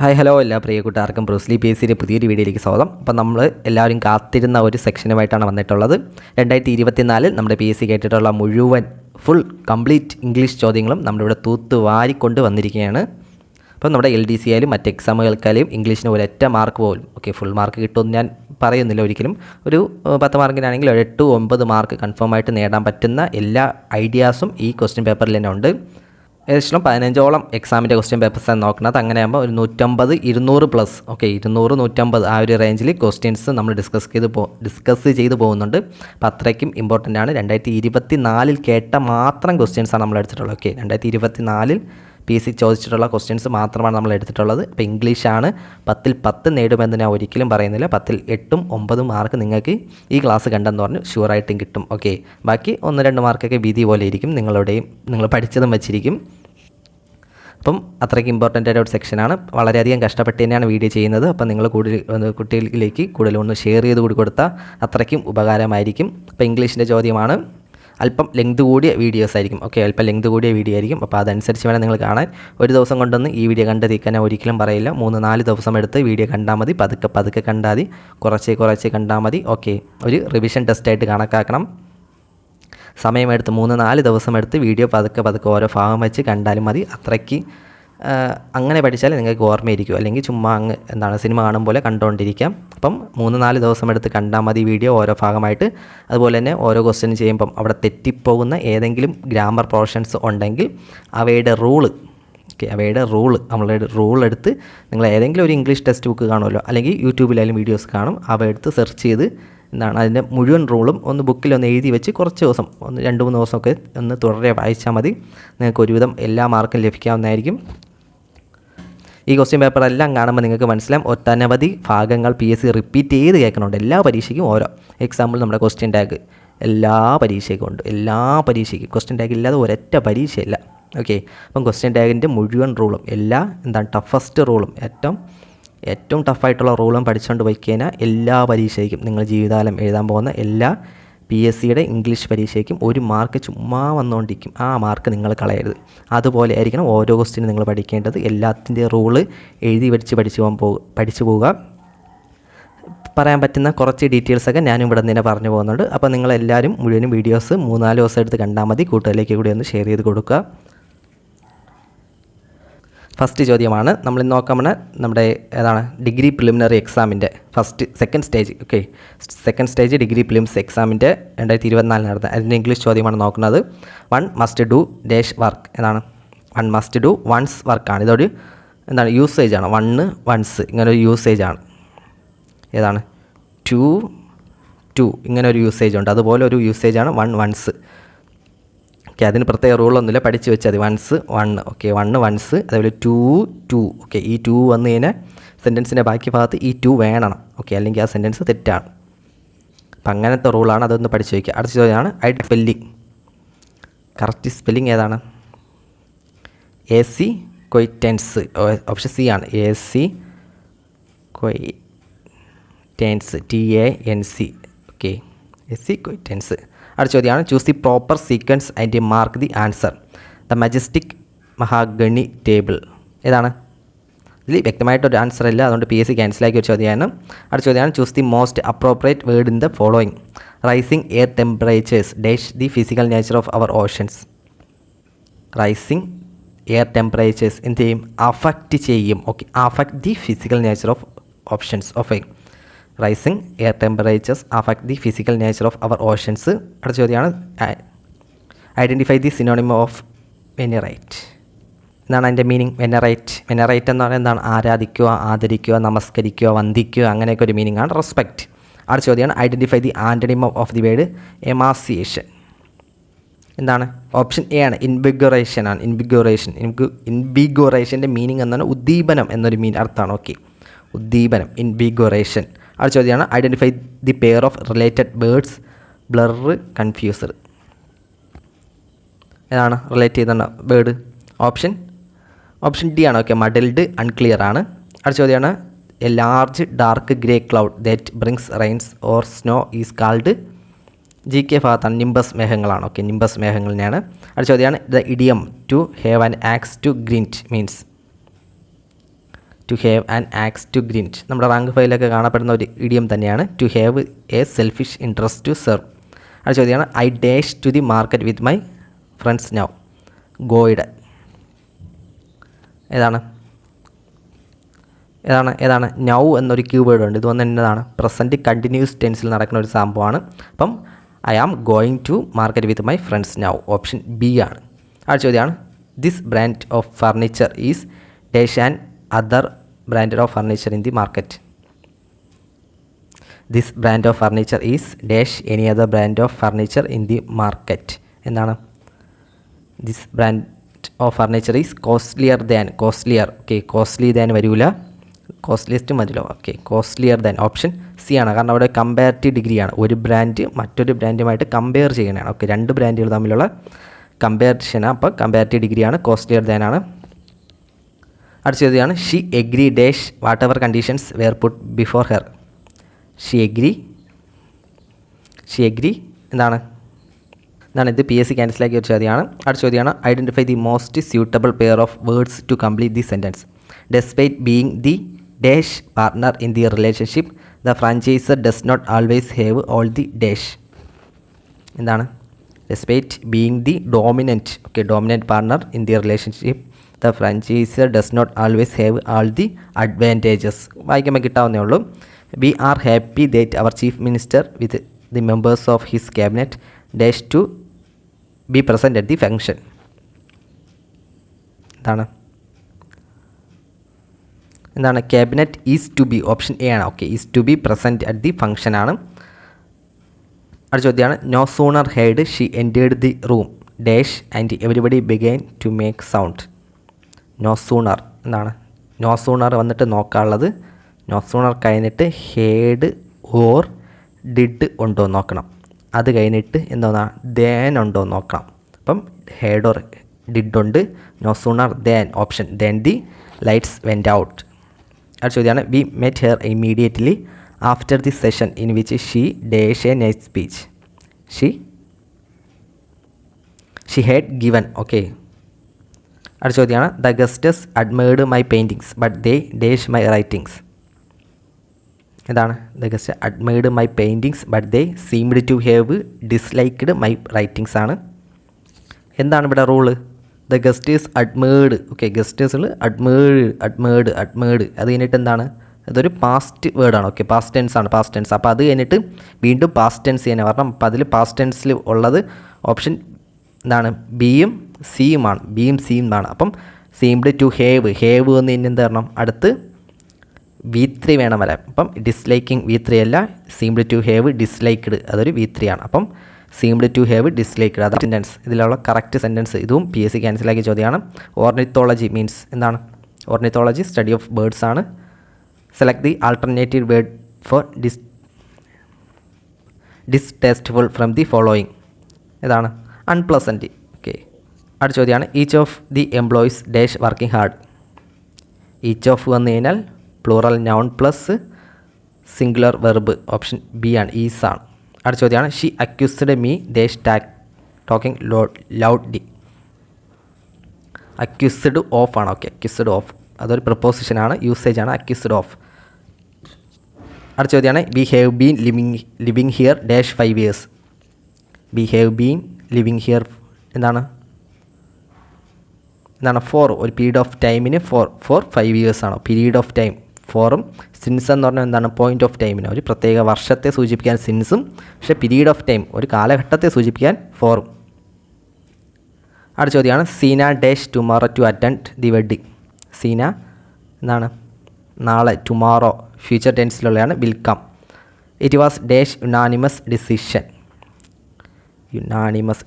Hi hello എല്ലാ പ്രിയ കൂട്ടുകാർക്കും Bruce Lee P S സിയുടെ പുതിയൊരു വീഡിയോയിലേക്ക് സ്വാഗതം. അപ്പോൾ നമ്മൾ എല്ലാവരും കാത്തിരുന്ന ഒരു സെക്ഷനുമായിട്ടാണ് വന്നിട്ടുള്ളത്. 2024 നമ്മുടെ പി എസ് സി കേട്ടിട്ടുള്ള മുഴുവൻ ഫുൾ കംപ്ലീറ്റ് ഇംഗ്ലീഷ് ചോദ്യങ്ങളും നമ്മുടെ ഇവിടെ തൂത്ത് വാരിക്കൊണ്ട് വന്നിരിക്കുകയാണ്. അപ്പോൾ നമ്മുടെ LDC ആയാലും മറ്റ് എക്സാമുകൾക്കായാലും ഇംഗ്ലീഷിന് ഒരൊറ്റ മാർക്ക് പോലും ഫുൾ മാർക്ക് കിട്ടുമെന്ന് ഞാൻ പറയുന്നില്ല ഒരിക്കലും. ഒരു 10 മാർക്കിനാണെങ്കിൽ 8-9 മാർക്ക് കൺഫേം ആയിട്ട് നേടാൻ പറ്റുന്ന എല്ലാ ഐഡിയാസും ഈ ക്വസ്റ്റ്യൻ പേപ്പറിൽ തന്നെ ഉണ്ട്. ഏകദേശം 15ഓളം എക്സാമിൻ്റെ ക്വസ്റ്റ്യൻ പേപ്പേഴ്സാണ് നോക്കുന്നത്. അങ്ങനെ ആകുമ്പോൾ ഒരു 150-200 പ്ലസ് 200-150 ആ ഒരു റേഞ്ചിൽ ക്വസ്റ്റ്യൻസ് നമ്മൾ ഡിസ്കസ് ചെയ്ത് പോകുന്നുണ്ട്. അപ്പോൾ അത്രയ്ക്കും ഇമ്പോർട്ടൻ്റ് ആണ്. 2024 കേട്ട മാത്രം ക്വസ്റ്റ്യൻസാണ് നമ്മൾ എടുത്തിട്ടുള്ളത്. 2024 PSC ചോദിച്ചിട്ടുള്ള ക്വസ്റ്റ്യൻസ് മാത്രമാണ് നമ്മൾ എടുത്തിട്ടുള്ളത്. അപ്പോൾ ഇംഗ്ലീഷാണ് 10ൽ 10 നേടുമെന്ന് ഞാൻ ഒരിക്കലും പറയുന്നില്ല. 10ൽ 8-9 മാർക്ക് നിങ്ങൾക്ക് ഈ ക്ലാസ് കണ്ടെന്ന് പറഞ്ഞു ഷുവറായിട്ടും കിട്ടും. ബാക്കി 1-2 മാർക്കൊക്കെ വിധി പോലെ ഇരിക്കും, നിങ്ങൾ പഠിച്ചതും വെച്ചിരിക്കും. അപ്പം അത്രയ്ക്ക് ഇമ്പോർട്ടൻ്റ് ആയ ഒരു സെക്ഷനാണ്. വളരെയധികം കഷ്ടപ്പെട്ട് തന്നെയാണ് വീഡിയോ ചെയ്യുന്നത്. അപ്പം നിങ്ങൾ കുട്ടികളിലേക്ക് കൂടുതലൊന്ന് ഷെയർ ചെയ്ത് കൂടി കൊടുത്താൽ അത്രയ്ക്കും ഉപകാരമായിരിക്കും. അപ്പോൾ ഇംഗ്ലീഷിൻ്റെ ചോദ്യമാണ്. അല്പം ലെങ്ത് കൂടിയ വീഡിയോസ് ആയിരിക്കും. അല്പം ലെങ്ത് കൂടിയ വീഡിയോ ആയിരിക്കും. അപ്പോൾ അതനുസരിച്ച് വേണം നിങ്ങൾ കാണാൻ. ഒരു ദിവസം കൊണ്ടൊന്നും ഈ വീഡിയോ കണ്ട് തീർക്കാൻ ഞാൻ ഒരിക്കലും പറയില്ല. 3-4 ദിവസം എടുത്ത് വീഡിയോ കണ്ടാൽ മതി. പതുക്കെ കണ്ടാൽ മതി. കുറച്ച് കണ്ടാൽ മതി. ഒരു റിവിഷൻ ടെസ്റ്റായിട്ട് കണക്കാക്കണം. സമയമെടുത്ത് 3-4 ദിവസം എടുത്ത് വീഡിയോ പതുക്കെ ഓരോ ഭാഗം വെച്ച് കണ്ടാലും മതി. അത്രയ്ക്ക് അങ്ങനെ പഠിച്ചാൽ നിങ്ങൾക്ക് ഓർമ്മയിരിക്കും. അല്ലെങ്കിൽ ചുമ്മാ സിനിമ കാണും പോലെ കണ്ടുകൊണ്ടിരിക്കാം. അപ്പം 3-4 ദിവസം എടുത്ത് കണ്ടാൽ മതി വീഡിയോ ഓരോ ഭാഗമായിട്ട്. അതുപോലെ തന്നെ ഓരോ ക്വസ്റ്റ്യൻ ചെയ്യുമ്പം അവിടെ തെറ്റിപ്പോകുന്ന ഏതെങ്കിലും ഗ്രാമർ പോർഷൻസ് ഉണ്ടെങ്കിൽ അവയുടെ റൂള് നമ്മളുടെ റൂൾ എടുത്ത് നിങ്ങൾ ഏതെങ്കിലും ഒരു ഇംഗ്ലീഷ് ടെക്സ്റ്റ് ബുക്ക് കാണുമല്ലോ, അല്ലെങ്കിൽ യൂട്യൂബിലായാലും വീഡിയോസ് കാണും, അവ എടുത്ത് സെർച്ച് ചെയ്ത് അതിൻ്റെ മുഴുവൻ റൂളും ഒന്ന് ബുക്കിലൊന്ന് എഴുതി വെച്ച് കുറച്ച് ദിവസം 2-3 ദിവസമൊക്കെ ഒന്ന് തുടരെ വായിച്ചാൽ മതി. നിങ്ങൾക്ക് ഒരുവിധം എല്ലാ മാർക്കും ലഭിക്കാവുന്നതായിരിക്കും. ഈ ക്വസ്റ്റ്യൻ പേപ്പറെല്ലാം കാണുമ്പോൾ നിങ്ങൾക്ക് മനസ്സിലാവും ഒട്ടനവധി ഭാഗങ്ങൾ PSC റിപ്പീറ്റ് ചെയ്ത് കേൾക്കുന്നുണ്ട്. എല്ലാ പരീക്ഷയ്ക്കും ഓരോ എക്സാമ്പിൾ നമ്മുടെ ക്വസ്റ്റ്യൻ ടാഗ് എല്ലാ പരീക്ഷയ്ക്കും ഉണ്ട്. എല്ലാ പരീക്ഷയ്ക്കും ക്വസ്റ്റ്യൻ ടാഗ് ഇല്ലാതെ ഒരൊറ്റ പരീക്ഷയില്ല. അപ്പം ക്വസ്റ്റ്യൻ ടാഗിൻ്റെ മുഴുവൻ റൂളും ടഫസ്റ്റ് റൂളും ഏറ്റവും ടഫായിട്ടുള്ള റൂളും പഠിച്ചുകൊണ്ട് പോയി കഴിഞ്ഞാൽ എല്ലാ പരീക്ഷയ്ക്കും നിങ്ങൾ ജീവിതകാലം എഴുതാൻ പോകുന്ന എല്ലാ PSCയുടെ ഇംഗ്ലീഷ് പരീക്ഷയ്ക്കും 1 മാർക്ക് ചുമ്മാ വന്നുകൊണ്ടിരിക്കും. ആ മാർക്ക് നിങ്ങൾ കളയരുത്. അതുപോലെ ആയിരിക്കണം ഓരോ ക്വസ്റ്റ്യനും നിങ്ങൾ പഠിക്കേണ്ടത്. എല്ലാത്തിൻ്റെ റൂള് എഴുതി പഠിച്ചു പോവുക. പറയാൻ പറ്റുന്ന കുറച്ച് ഡീറ്റെയിൽസൊക്കെ ഞാനും ഇവിടെ തന്നെ പറഞ്ഞു പോകുന്നുണ്ട്. അപ്പോൾ നിങ്ങളെല്ലാവരും മുഴുവനും വീഡിയോസ് 3-4 ദിവസം എടുത്ത് കണ്ടാൽ മതി. കൂട്ടുകാരിലേക്ക് കൂടി ഒന്ന് ഷെയർ ചെയ്ത് കൊടുക്കുക. ഫസ്റ്റ് ചോദ്യമാണ് നമ്മൾ നോക്കാൻ നമ്മുടെ ഡിഗ്രി പ്രിലിമിനറി എക്സാമിൻ്റെ സെക്കൻഡ് സ്റ്റേജ് ഡിഗ്രി പ്രിലിംസ് എക്സാമിൻ്റെ 2024 നടന്ന അതിൻ്റെ ഇംഗ്ലീഷ് ചോദ്യമാണ് നോക്കുന്നത്. 1 must do dash work 1 must do once വർക്കാണ്. ഇതൊരു യൂസേജാണ്. 1 വൺസ് ഇങ്ങനൊരു യൂസേജാണ്. 2 ഇങ്ങനൊരു യൂസേജ് ഉണ്ട്. അതുപോലെ ഒരു യൂസേജാണ് 1 വൺസ്. അതിന് പ്രത്യേക റൂളൊന്നുമില്ല, പഠിച്ച് വെച്ചാൽ മതി. 1 വൺസ്, അതേപോലെ 2 ഈ 2 വന്നു കഴിഞ്ഞാൽ സെൻറ്റൻസിൻ്റെ ബാക്കി ഭാഗത്ത് ഈ 2 വേണം. അല്ലെങ്കിൽ ആ സെൻറ്റൻസ് തെറ്റാണ്. അപ്പം അങ്ങനത്തെ റൂളാണ്, അതൊന്ന് പഠിച്ച് വയ്ക്കുക. അടുത്ത ചോദ്യമാണ് സ്പെല്ലിംഗ്. കറക്റ്റ് സ്പെല്ലിംഗ് ഏതാണ്? AC കൊയ്റ്റൻസ്. ഓപ്ഷൻ C ആണ്. AC കൊയ്റ്റൻസ് TANC. AC കൊയ്റ്റൻസ്. അടുത്ത ചോദ്യമാണ് choose the proper sequence and mark the answer. The majestic mahogany table ഏതാണ്? ഇതിൽ വ്യക്തമായിട്ടൊരു ആൻസർ ഇല്ല, അതുകൊണ്ട് PSC ക്യാൻസലാക്കിയ ഒരു ചോദ്യമാണ്. അടുത്ത ചോദ്യമാണ് choose the most appropriate word in the following. Rising air temperatures dash the physical nature of our oceans. Rising air temperatures എന്ത് ചെയ്യും? അഫക്റ്റ് ചെയ്യും. Affect the physical nature of options of a. Rising air temperatures affect the physical nature of our oceans. അടുത്ത ചോദ്യമാണ് identify the synonym of venerate. എന്താണ് അതിൻ്റെ meaning? Venerate എന്ന് പറഞ്ഞാൽ എന്താണ്? ആരാധിക്കുക, ആദരിക്കുക, നമസ്കരിക്കുക, വന്ദിക്കുക, അങ്ങനെയൊക്കെ ഒരു മീനിങ് ആണ് റെസ്പെക്റ്റ്. അടുത്ത ചോദ്യമാണ് identify the antonym of the word emaciation. എന്താണ്? ഓപ്ഷൻ A ആണ്. ഇൻവിഗറേഷൻ ആണ്. ഇൻവിഗോറേഷൻ്റെ മീനിങ് എന്താണ്? ഉദ്ദീപനം എന്നൊരു അർത്ഥമാണ്. ഉദ്ദീപനം, ഇൻവിഗോറേഷൻ. അടുത്ത ചോദ്യമാണ് identify the pair of related words blur confuse. ഏതാണ് റിലേറ്റ് ചെയ്ത വേർഡ്? ഓപ്ഷൻ D ആണ്. മഡിൽഡ്, അൺക്ലിയർ ആണ്. അടുത്ത ചോദ്യമാണ് a large dark grey cloud that brings rains or snow is called. GK ഭാഗത്താണ്. നിംബസ് മേഘങ്ങളാണ്. നിംബസ് മേഘങ്ങളിനെയാണ്. അടുത്ത ചോദ്യമാണ് the idiom to have an axe to grind means. To have an axe to grind. നമ്മുടെ rank ഫയലൊക്കെ കാണപ്പെടുന്ന ഒരു idiom തന്നെയാണ്. To have a selfish interest to serve. അടുത്ത ചോദ്യമാണ് I dash to the market with my friends now. ഗോയുടെ ഏതാണ് now എന്നൊരു കീവേഡ് ഉണ്ട്. ഇത് വന്ന് എന്നതാണ് പ്രസൻറ്റ് കണ്ടിന്യൂസ് ടെൻസിൽ നടക്കുന്ന ഒരു സംഭവമാണ്. അപ്പം I am going to market with my friends now. Option B ആണ്. അടുത്ത ചോദ്യമാണ് this brand of furniture is dash and other brand of furniture in the market. This brand of furniture is dash any other brand of furniture in the market. എന്താണ്? This brand of furniture is costlier. Okay, costly than വരില്ല, കോസ്റ്റ്ലിയസ്റ്റും വരില്ല. Okay, costlier than option C ആണ്. കാരണം അവിടെ comparative ഡിഗ്രിയാണ്. ഒരു brand മറ്റൊരു ബ്രാൻഡുമായിട്ട് കമ്പയർ ചെയ്യണതാണ്. ഓക്കെ, രണ്ട് ബ്രാൻഡുകൾ തമ്മിലുള്ള കമ്പാരിഷനാണ്. അപ്പോൾ കമ്പാരിറ്റീവ് ഡിഗ്രിയാണ്, കോസ്റ്റ്ലിയർ ദാൻ ആണ്. അടുത്ത ചോദ്യമാണ് she agree dash whatever conditions were put before her. She agree എന്താണ്? ഇത് പി എസ് സി ക്യാൻസലാക്കിയ ഒരു ചോദ്യമാണ്. അടുത്ത ചോദ്യമാണ് identify the most suitable pair of words to complete the sentence. Despite being the dash partner in the relationship the franchiser does not always have all the dash. എന്താണ്? Despite being the dominant partner in the relationship the franchiser does not always have all the advantages. വായിക്കുമ്പോൾ കിട്ടാവുന്നേ ഉള്ളൂ. We are happy that our chief minister with the members of his cabinet dash to be present at the function. എന്താണ്? Cabinet is to be. Option A ആണ്. Okay, is to be present at the function ആണ്. അടുത്ത ചോദ്യമാണ് no sooner had she entered the room dash and everybody began to make sound. No sooner എന്താണ്? No sooner വന്നിട്ട് നോക്കാനുള്ളത് no sooner കഴിഞ്ഞിട്ട് had or did ഉണ്ടോ നോക്കണം. അത് കഴിഞ്ഞിട്ട് എന്താണ്? ദേൻ ഉണ്ടോ നോക്കണം. അപ്പം ഹേഡ് ഓർ ഡിഡ് ഉണ്ട്. No sooner then option then the lights went out. അടുത്ത ചോദ്യമാണ് we met her immediately after the session in which she dash a nice speech. She had given. Okay, അടുത്ത ചോദ്യമാണ് the guests admired my paintings but they dash my writings. The guest admired my paintings but they seemed to have disliked my writings ആണ്. എന്താണ് ഇവിടെ rule? The guests admired. Okay, ഗസ്റ്റേഴ്സിൽ admired അത് കഴിഞ്ഞിട്ട് എന്താണ്? അതൊരു പാസ്റ്റ് വേർഡാണ്. ഓക്കെ, പാസ്റ്റ് ടെൻസ് ആണ്. അപ്പോൾ അത് കഴിഞ്ഞിട്ട് വീണ്ടും പാസ്റ്റ് ടെൻസ് ചെയ്യാൻ പറഞ്ഞു. അപ്പോൾ അതിൽ പാസ്റ്റ് ടെൻസിൽ ഉള്ളത് ഓപ്ഷൻ ബിയും സിയുമാണ്. അപ്പം സീംഡ് ടു ഹാവ് എന്ന് കഴിഞ്ഞ് എന്ത് പറയണം? അടുത്ത് V3 വേണം വരാൻ. അപ്പം ഡിസ്ലൈക്കിങ് V3 അല്ല, സീംഡ് ടു ഹാവ് ഡിസ്ലൈക്ക്ഡ് അതൊരു V3 ആണ്. അപ്പം സീംഡ് ടു ഹാവ് ഡിസ്ലൈക്ക്ഡ് അതാണ് സെൻറ്റൻസ്. ഇതിലുള്ള കറക്റ്റ് സെൻറ്റൻസ്. ഇതും പി എസ് സി ക്യാൻസലാക്കിയ ചോദ്യമാണ്. ഓർണിത്തോളജി മീൻസ് എന്താണ്? ഓർണിത്തോളജി സ്റ്റഡി ഓഫ് ബേർഡ്സ് ആണ്. Select the alternative word for ഡിസ്റ്റേസ്റ്റ്ഫുൾ from the following. Unpleasant. Okay, അടുത്ത ചോദ്യമാണ് each of the employees dash working hard. Each of വന്നു കഴിഞ്ഞാൽ plural noun plus singular verb. Option B ആണ്, is ആണ്. അടുത്ത ചോദ്യമാണ് she accused me dash talking loudly. Accused of ആണ്. Okay, accused of അതൊരു പ്രപ്പോസിഷനാണ്, യൂസേജ് ആണ് അക്യൂസ്ഡ് ഓഫ്. അടുത്ത ചോദ്യമാണ് we have been living here dash 5 years. We have been living here എന്താണ്? ഫോർ ഒരു പീരീഡ് ഓഫ് ടൈമിന് ഫോർ 5 years ആണോ? Period of time ഫോറും സിൻസ് എന്ന് പറഞ്ഞാൽ എന്താണ്? പോയിൻ്റ് ഓഫ് ടൈമിന് ഒരു പ്രത്യേക വർഷത്തെ സൂചിപ്പിക്കാൻ സിൻസും, പക്ഷേ പീരീഡ് ഓഫ് ടൈം ഒരു കാലഘട്ടത്തെ സൂചിപ്പിക്കാൻ ഫോറും. അടുത്ത ചോദ്യമാണ് Seena dash tomorrow to attend the wedding. Seena നാളെ, ടുമോറോ ഫ്യൂച്ചർ ടെൻസിലുള്ളതാണ്, will come. It was dash unanimous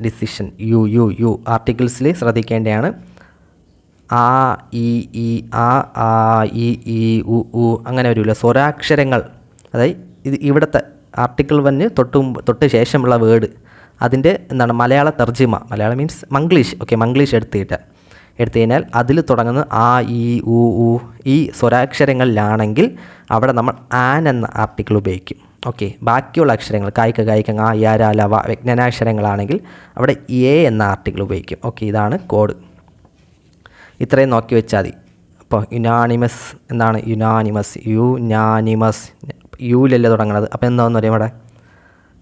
decision. U ആർട്ടിക്കിൾസിൽ ശ്രദ്ധിക്കേണ്ടതാണ്. ആ ഇ ഈ ഉ അങ്ങനെ വരില്ല. സ്വരാക്ഷരങ്ങൾ, അതായത് ഇത് ഇവിടുത്തെ ആർട്ടിക്കിൾ വന്ന് തൊട്ട് ശേഷമുള്ള വേർഡ് അതിൻ്റെ മലയാള തർജിമ. മലയാളം മീൻസ് മംഗ്ലീഷ്. ഓക്കെ, മംഗ്ലീഷ് എടുത്ത് കഴിഞ്ഞാൽ അതിൽ തുടങ്ങുന്ന ആ ഇ ഉ ഈ സ്വരാക്ഷരങ്ങളിലാണെങ്കിൽ അവിടെ നമ്മൾ ആൻ എന്ന ആർട്ടിക്കിൾ ഉപയോഗിക്കും. ഓക്കെ, ബാക്കിയുള്ള അക്ഷരങ്ങൾ കായ്ക്ക ങ യാ ര ല വ വ്യഞ്ജനാക്ഷരങ്ങളാണെങ്കിൽ അവിടെ എ എന്ന ആർട്ടിക്കിൾ ഉപയോഗിക്കും. ഓക്കെ, ഇതാണ് കോഡ്. ഇത്രയും നോക്കി വെച്ചാൽ മതി. അപ്പോൾ യുനാനിമസ് എന്താണ്? യുനാനിമസ്, യൂലല്ലേ തുടങ്ങുന്നത്. അപ്പോൾ എന്താണെന്ന് പറയും ഇവിടെ?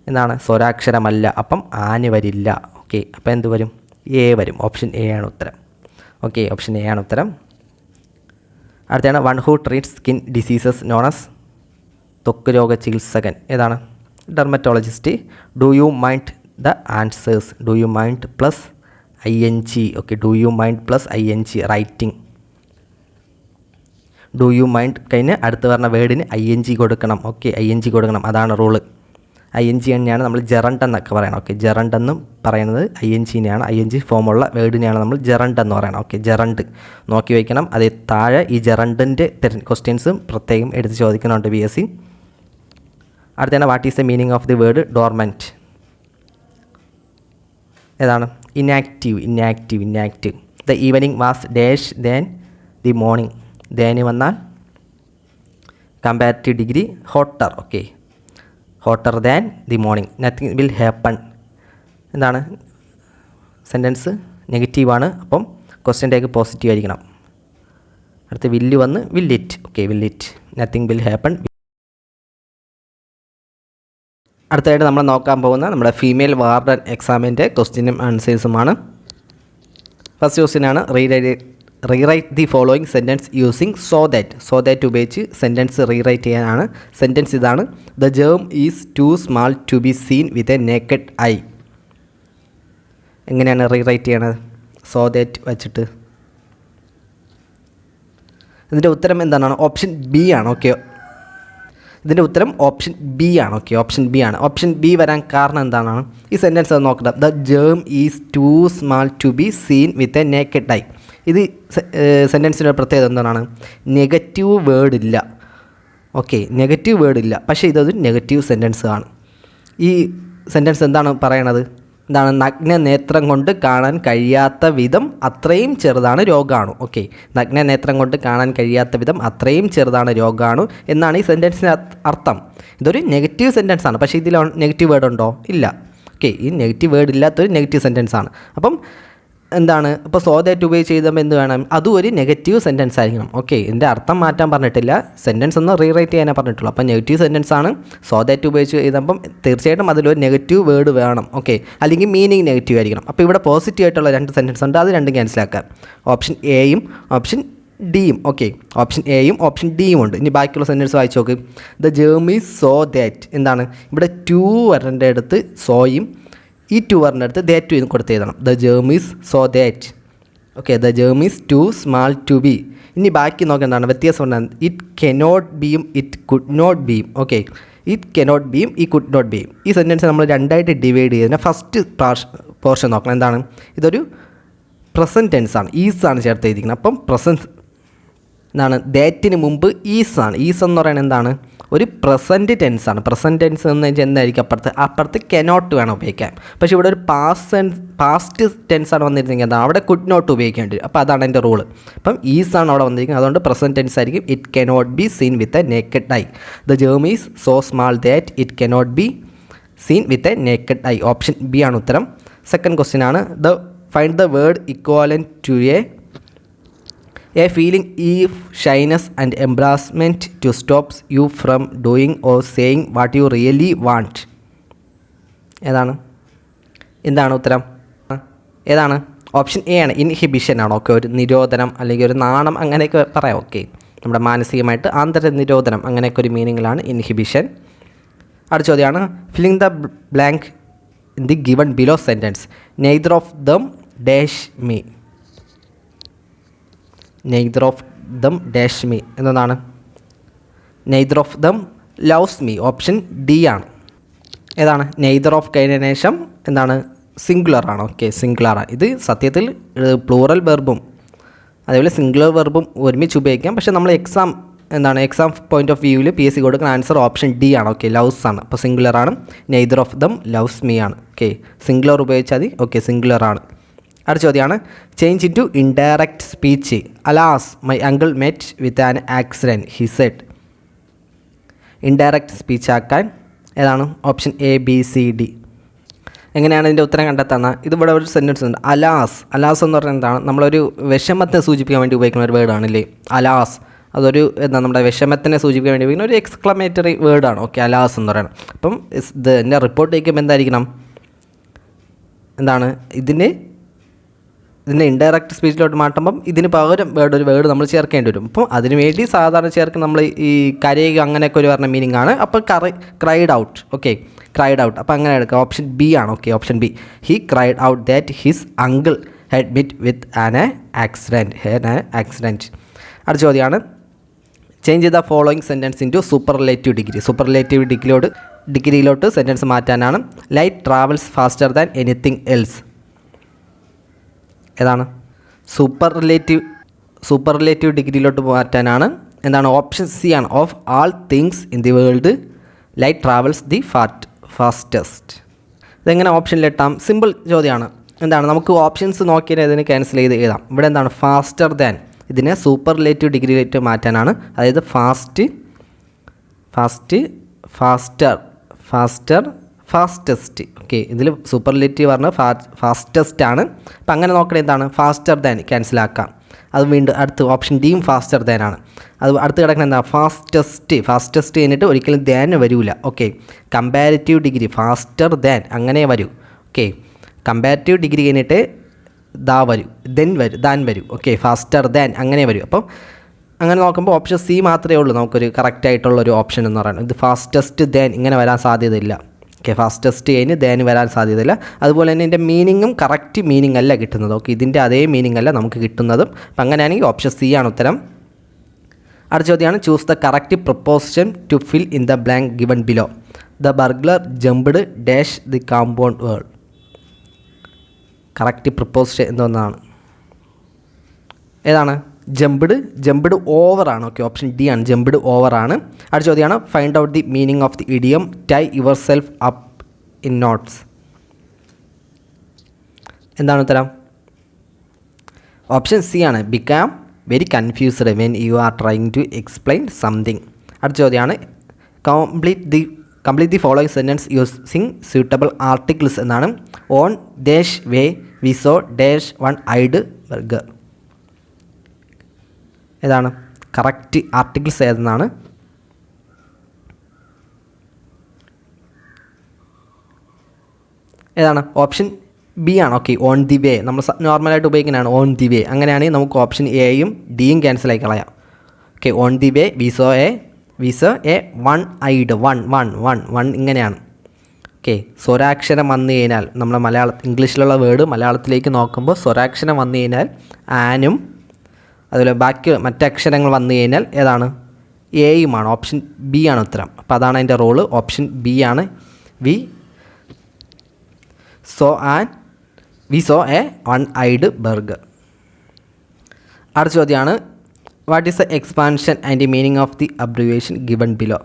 എന്താണ്? സ്വരാക്ഷരമല്ല, അപ്പം ആന് വരില്ല. ഓക്കെ, അപ്പോൾ എന്ത് വരും? എ വരും. ഓപ്ഷൻ എ ആണ് ഉത്തരം. ഓക്കെ, ഓപ്ഷൻ എ ആണ് ഉത്തരം. അടുത്താണ് one who treats skin diseases known as, ത്വക്ക് രോഗ ചികിത്സകൻ. ഏതാണ്? Dermatologist. Do you mind the answers? Do you mind plus ING. Okay, do you mind plus ING writing. Do you mind കഴിഞ്ഞ് അടുത്ത് പറഞ്ഞ വേർഡിന് ING കൊടുക്കണം. ഓക്കെ, ING കൊടുക്കണം, അതാണ് റൂള്. ING തന്നെയാണ് നമ്മൾ ജെറണ്ട് എന്നൊക്കെ പറയണം. ഓക്കെ, ജെറണ്ട് എന്നും പറയുന്നത് INGനെയാണ്. ING ഫോമുള്ള വേർഡിനെയാണ് നമ്മൾ ജെറണ്ട് എന്ന് പറയണം. ഓക്കെ, ജെറണ്ട് നോക്കി വയ്ക്കണം. അതേ താഴെ ഈ ജെറണ്ടിൻ്റെ ക്വസ്റ്റ്യൻസും പ്രത്യേകം എടുത്ത് ചോദിക്കുന്നുണ്ട് BSc. അടുത്താണ് what is the meaning of the word dormant? ഏതാണ്? Inactive. The evening was dash than the morning. Then വന്നാൽ comparative degree hotter. Okay, hotter than the morning. Nothing will happen. എന്താണ്? സെൻറ്റൻസ് നെഗറ്റീവാണ്, അപ്പം ക്വസ്റ്റ്യൻ ടേക്ക് പോസിറ്റീവ് ആയിരിക്കണം. അടുത്ത് will വന്ന് will it. Okay, will it. Nothing will happen. അടുത്തതായിട്ട് നമ്മൾ നോക്കാൻ പോകുന്ന നമ്മുടെ ഫീമെയിൽ വാർഡൻ എക്സാമിൻ്റെ ക്വസ്റ്റ്യനും ആൻസേഴ്സുമാണ്. ഫസ്റ്റ് ക്വസ്റ്റ്യനാണ് rewrite the following sentence using so that ഉപയോഗിച്ച് സെൻറ്റൻസ് റീറൈറ്റ് ചെയ്യാനാണ്. സെൻറ്റൻസ് ഇതാണ്: the germ is too small to be seen with a naked eye. എങ്ങനെയാണ് റീറൈറ്റ് ചെയ്യണത്? സോ ദാറ്റ് വച്ചിട്ട്. ഇതിൻ്റെ ഉത്തരം എന്താണ്? ഓപ്ഷൻ ബി ആണ്. ഓക്കെ, ഇതിൻ്റെ ഉത്തരം ഓപ്ഷൻ ബി ആണ്. ഓക്കെ, ഓപ്ഷൻ ബി ആണ്. ഓപ്ഷൻ ബി വരാൻ കാരണം എന്താണ്? ഈ സെൻറ്റൻസ് അത് നോക്കണം. The germ is too small to be seen with a naked eye. ഇത് സെൻറ്റൻസിൻ്റെ പ്രത്യേകത എന്താണ്? നെഗറ്റീവ് വേർഡ് ഇല്ല. ഓക്കെ, നെഗറ്റീവ് വേർഡ് ഇല്ല, പക്ഷേ ഇതൊരു നെഗറ്റീവ് സെൻറ്റൻസ് ആണ്. ഈ സെൻറ്റൻസ് എന്താണ് പറയണത്? എന്താണ്? നഗ്ന നേത്രം കൊണ്ട് കാണാൻ കഴിയാത്ത വിധം അത്രയും ചെറുതാണ് രോഗാണു. ഓക്കെ, നഗ്ന നേത്രം കൊണ്ട് കാണാൻ കഴിയാത്ത വിധം അത്രയും ചെറുതാണ് രോഗാണു എന്നാണ് ഈ സെൻറ്റൻസിൻ്റെ അർത്ഥം. ഇതൊരു നെഗറ്റീവ് സെൻറ്റൻസ് ആണ്, പക്ഷേ ഇതിൽ നെഗറ്റീവ് വേർഡ് ഉണ്ടോ? ഇല്ല. ഓക്കെ, ഈ നെഗറ്റീവ് വേർഡ് ഇല്ലാത്തൊരു നെഗറ്റീവ് സെൻറ്റൻസ് ആണ്. അപ്പം എന്താണ്? ഇപ്പോൾ സോ ദാറ്റ് ഉപയോഗിച്ച് ചെയ്തപ്പോൾ എന്ത് വേണം? അതും ഒരു നെഗറ്റീവ് സെൻറ്റൻസ് ആയിരിക്കണം. ഓക്കെ, ഇതിൻ്റെ അർത്ഥം മാറ്റാൻ പറഞ്ഞിട്ടില്ല, സെൻറ്റൻസ് ഒന്ന് റീറൈറ്റ് ചെയ്യാനേ പറഞ്ഞിട്ടുള്ളൂ. അപ്പോൾ നെഗറ്റീവ് സെൻറ്റൻസ് ആണ്. സോ ദാറ്റ് ഉപയോഗിച്ച് ചെയ്തപ്പം തീർച്ചയായിട്ടും അതിലൊരു നെഗറ്റീവ് വേർഡ് വേണം. ഓക്കെ, അല്ലെങ്കിൽ മീനിങ് നെഗറ്റീവ് ആയിരിക്കണം. അപ്പോൾ ഇവിടെ പോസിറ്റീവ് ആയിട്ടുള്ള രണ്ട് സെൻറ്റൻസ് ഉണ്ട്, അത് രണ്ടും ക്യാൻസലാക്കാം. ഓപ്ഷൻ എയും ഓപ്ഷൻ ഡിയും. ഓക്കെ, ഓപ്ഷൻ എയും ഓപ്ഷൻ ഡിയും ഉണ്ട്. ഇനി ബാക്കിയുള്ള സെൻറ്റൻസ് വായിച്ച് നോക്ക്. The germ is so that. എന്താണ്? ഇവിടെ ടു വരേണ്ട അടുത്ത് സോയും ഈ ടു വരേണ്ട അടുത്ത് ദാറ്റ് എന്ന് കൊടുത്ത് എഴുതണം. The germ is so that. Okay, the germ is too small to be. ഇനി ബാക്കി നോക്കുക എന്താണ് വ്യത്യാസം ഉണ്ടാകും. ഇറ്റ് കനോട്ട് ബിയും ഇറ്റ് കുഡ് നോട്ട് ബിയും. ഓക്കെ, ഇറ്റ് കനോട്ട് ബിയും ഈ കുഡ് നോട്ട് ബിയും. ഈ സെൻറ്റൻസ് നമ്മൾ രണ്ടായിട്ട് ഡിവൈഡ് ചെയ്തതിന് ഫസ്റ്റ് പോർഷൻ നോക്കണം. എന്താണ്? ഇതൊരു പ്രസൻറ്റ് ടെൻസ് ആണ്, ഈസ് ആണ് ചേർത്ത് എഴുതിക്കുന്നത്. അപ്പം പ്രസൻറ്റ് എന്താണ്? ദാറ്റിന് മുമ്പ് ഈസ് ആണ്. ഈസ് എന്ന് പറയുന്നത് എന്താണ്? ഒരു പ്രസൻറ്റ് ടെൻസ് ആണ്. പ്രസൻറ്റ് ടെൻസ് എന്ന് വെച്ചാൽ എന്തായിരിക്കും? അപ്പുറത്ത് കനോട്ട് വേണം ഉപയോഗിക്കാൻ. പക്ഷേ ഇവിടെ ഒരു പാസ്റ്റ് ടെൻസ് ആണ് വന്നിരുന്നെങ്കിൽ എന്താണ്? അവിടെ കുഡ് നോട്ട് ഉപയോഗിക്കേണ്ടി വരും. അപ്പോൾ അതാണ് എൻ്റെ റൂള്. അപ്പം ഈസ് ആണ് അവിടെ വന്നിരിക്കുന്നത്, അതുകൊണ്ട് പ്രസൻറ്റ് ടെൻസ് ആയിരിക്കും. It cannot be seen with a naked eye. The germ is so small that it cannot be seen with a naked eye. Option B ആണ് ഉത്തരം. സെക്കൻഡ് ക്വസ്റ്റ്യൻ ആണ് find the word equivalent to a feeling if shyness and embarrassment to stops you from doing or saying what you really want. എന്താണ് ഉത്തരം? ഏതാണ്? Option A ആണ്. Inhibition ആണ്. Okay, ഒരു നിരോധനം അല്ലെങ്കിൽ ഒരു നാണം അങ്ങനെയൊക്കെ പറയാം. ഓക്കെ, നമ്മുടെ മാനസികമായിട്ട് ആന്തര നിരോധനം അങ്ങനെയൊക്കെ ഒരു മീനിങ്ങിലാണ് ഇൻഹിബിഷൻ. അടുത്ത ചോദ്യമാണ് filling the blank in the given below sentence. Neither of them dash me. Neither of them dash me എന്നതാണ്? Neither of them loves me. Option D ആണ്. ഏതാണ്? നെയ്തർ ഓഫ് കഴിഞ്ഞതിന് ശേഷം എന്താണ്? സിംഗുലർ ആണ്. ഓക്കെ, സിംഗുലർ ആണ്. ഇത് സത്യത്തിൽ പ്ലൂറൽ വെർബും അതേപോലെ സിംഗുലർ വെർബും ഒരുമിച്ച് ഉപയോഗിക്കാം. പക്ഷേ നമ്മൾ എക്സാം പോയിന്റ് ഓഫ് വ്യൂവിൽ PSC കൊടുക്കുന്ന ആൻസർ ഓപ്ഷൻ ഡി ആണ്. ഓക്കെ, ലവ്സ് ആണ്. അപ്പോൾ സിംഗുലർ ആണ്. Neither of them loves me ആണ്. ഓക്കെ, സിംഗുലർ ഉപയോഗിച്ചാൽ മതി. ഓക്കെ, സിംഗുലർ ആണ്. അടുത്ത ചോദ്യമാണ് change into indirect speech. Alas my uncle met with an accident he said. Indirect speech ആക്കാൻ ഏതാണ്? Option A B C D. എങ്ങനെയാണ് ഇതിൻ്റെ ഉത്തരം കണ്ടെത്തുന്നത്? ഇതിവിടെ ഒരു സെൻറ്റൻസ് ഉണ്ട്, അലാസ്. അലാസ് എന്ന് പറഞ്ഞാൽ എന്താണ്? നമ്മളൊരു വിഷമത്തെ സൂചിപ്പിക്കാൻ വേണ്ടി ഉപയോഗിക്കുന്ന ഒരു വേർഡാണല്ലേ അലാസ്. അതൊരു നമ്മുടെ വിഷമത്തിനെ സൂചിപ്പിക്കാൻ വേണ്ടി ഉപയോഗിക്കുന്ന ഒരു എക്സ്ക്ലമേറ്ററി വേർഡാണ്. ഓക്കെ, അലാസ് എന്ന് പറയുന്നത്. അപ്പം ഇതിൻ്റെ റിപ്പോർട്ട് വയ്ക്കുമ്പോൾ എന്തായിരിക്കണം? എന്താണ് ഇതിൻ്റെ ഇൻഡയറക്റ്റ് സ്പീച്ചിലോട്ട് മാറ്റുമ്പം ഇതിന് പകരം ഒരു വേർഡ് നമ്മൾ ചേർക്കേണ്ടി വരും. അപ്പം അതിന് വേണ്ടി സാധാരണ ചേർക്കുന്ന നമ്മൾ ഈ കരയുക അങ്ങനെയൊക്കെ ഒരു പറഞ്ഞ മീനിങ് ആണ്. അപ്പോൾ cried out. Okay, cried out. അപ്പോൾ അങ്ങനെ എടുക്കുക. ഓപ്ഷൻ ബി ആണ്. Okay, option B. He cried out that his uncle had met with an accident. അടുത്ത ചോദ്യമാണ്, change the following sentence into superlative degree. Superlative ഡിഗ്രിയിലോട്ട് സെൻറ്റൻസ് മാറ്റാനാണ്. Light travels faster than anything else. ഏതാണ്? Superlative ഡിഗ്രിയിലോട്ട് മാറ്റാനാണ്. എന്താണ്? Option C ആണ്. Of all things in the world light travels the fastest. ഇതെങ്ങനെ ഓപ്ഷനിലെത്താം? സിമ്പിൾ ചോദ്യമാണ്. എന്താണ്? നമുക്ക് ഓപ്ഷൻസ് നോക്കിയാൽ ഇതിന് ക്യാൻസൽ ചെയ്ത് എഴുതാം. ഇവിടെ എന്താണ്? Faster than. ഇതിനെ സൂപ്പർലേറ്റീവ് ഡിഗ്രിയിലേക്ക് മാറ്റാനാണ്. അതായത് ഫാസ്റ്റസ്റ്റ്. ഓക്കെ, ഇതിൽ സൂപ്പർലേറ്റീവ് പറഞ്ഞാൽ ഫാസ്റ്റസ്റ്റ് ആണ്. അപ്പം അങ്ങനെ നോക്കണേ എന്താണ്? ഫാസ്റ്റർ ദാൻ ക്യാൻസലാക്കാം. അത് വീണ്ടും അടുത്ത് ഓപ്ഷൻ ഡിയും ഫാസ്റ്റർ ദാൻ ആണ്. അത് അടുത്ത് കിടക്കുന്ന എന്താ? ഫാസ്റ്റസ്റ്റ് കഴിഞ്ഞിട്ട് ഒരിക്കലും ദാൻ വരില്ല. Okay, comparative degree faster than അങ്ങനെ വരൂ. ഓക്കെ, കമ്പാരിറ്റീവ് ഡിഗ്രി കഴിഞ്ഞിട്ട് ദാൻ വരും. ഓക്കെ, ഫാസ്റ്റർ ദാൻ അങ്ങനെ വരും. അപ്പം അങ്ങനെ നോക്കുമ്പോൾ ഓപ്ഷൻ സി മാത്രമേ ഉള്ളൂ നമുക്കൊരു കറക്റ്റായിട്ടുള്ളൊരു ഓപ്ഷൻ എന്ന് പറയുന്നത്. ഇത് ഫാസ്റ്റസ്റ്റ് ദാൻ ഇങ്ങനെ വരാൻ സാധ്യതയില്ല. ഓക്കെ, ഫാസ്റ്റസ്റ്റ് കഴിഞ്ഞ് ദാൻ വരാൻ സാധ്യതയില്ല. അതുപോലെ തന്നെ ഇതിൻ്റെ മീനിങ്ങും കറക്റ്റ് മീനിങ് അല്ല കിട്ടുന്നത്. ഓക്കെ, ഇതിൻ്റെ അതേ മീനിങ് അല്ല നമുക്ക് കിട്ടുന്നതും. അപ്പം അങ്ങനെയാണെങ്കിൽ ഓപ്ഷൻ സി ആണ് ഉത്തരം. അടുത്ത ചോദ്യമാണ്, choose the correct proposition to fill in the blank given below. The burglar jumped dash the compound wall. Correct proposition എന്തോന്നാണ്? ഏതാണ്? ജംപ്ഡ് ഓവറാണ്. ഓക്കെ, ഓപ്ഷൻ ഡി ആണ്. ജംപ്ഡ് ഓവറാണ്. അടുത്ത ചോദ്യമാണ്, find out the meaning of the idiom tie yourself up in knots. എന്താണ് ഉത്തരം? Option C ആണ്. Become very confused when you are trying to explain something. അടുത്ത ചോദ്യമാണ്, complete the following sentence using suitable articles എന്നാണ്. On dash way we so dash one eyed burger. ഏതാണ് correct articles ഏതെന്നാണ്? ഏതാണ്? Option B ആണ്. Okay, on the way നമ്മൾ നോർമലായിട്ട് ഉപയോഗിക്കുന്നതാണ് on the way. അങ്ങനെയാണെങ്കിൽ നമുക്ക് ഓപ്ഷൻ എയും ഡിയും ക്യാൻസൽ ആയി കളയാം. Okay, on the way we saw a one ഐഡ് one ഇങ്ങനെയാണ്. ഓക്കെ, സ്വരാക്ഷരം വന്നു കഴിഞ്ഞാൽ നമ്മൾ ഇംഗ്ലീഷിലുള്ള വേർഡ് മലയാളത്തിലേക്ക് നോക്കുമ്പോൾ സ്വരാക്ഷരം വന്നു കഴിഞ്ഞാൽ ആനും അതുപോലെ ബാക്കി മറ്റക്ഷരങ്ങൾ വന്നു കഴിഞ്ഞാൽ ഏതാണ്? എയുമാണ്. ഓപ്ഷൻ ബി ആണ് ഉത്തരം. അപ്പോൾ അതാണ് അതിൻ്റെ റോള്. ഓപ്ഷൻ ബി ആണ്. We saw a one eyed burglar. അടുത്ത ചോദ്യമാണ്, what is the expansion and the meaning of the abbreviation given below.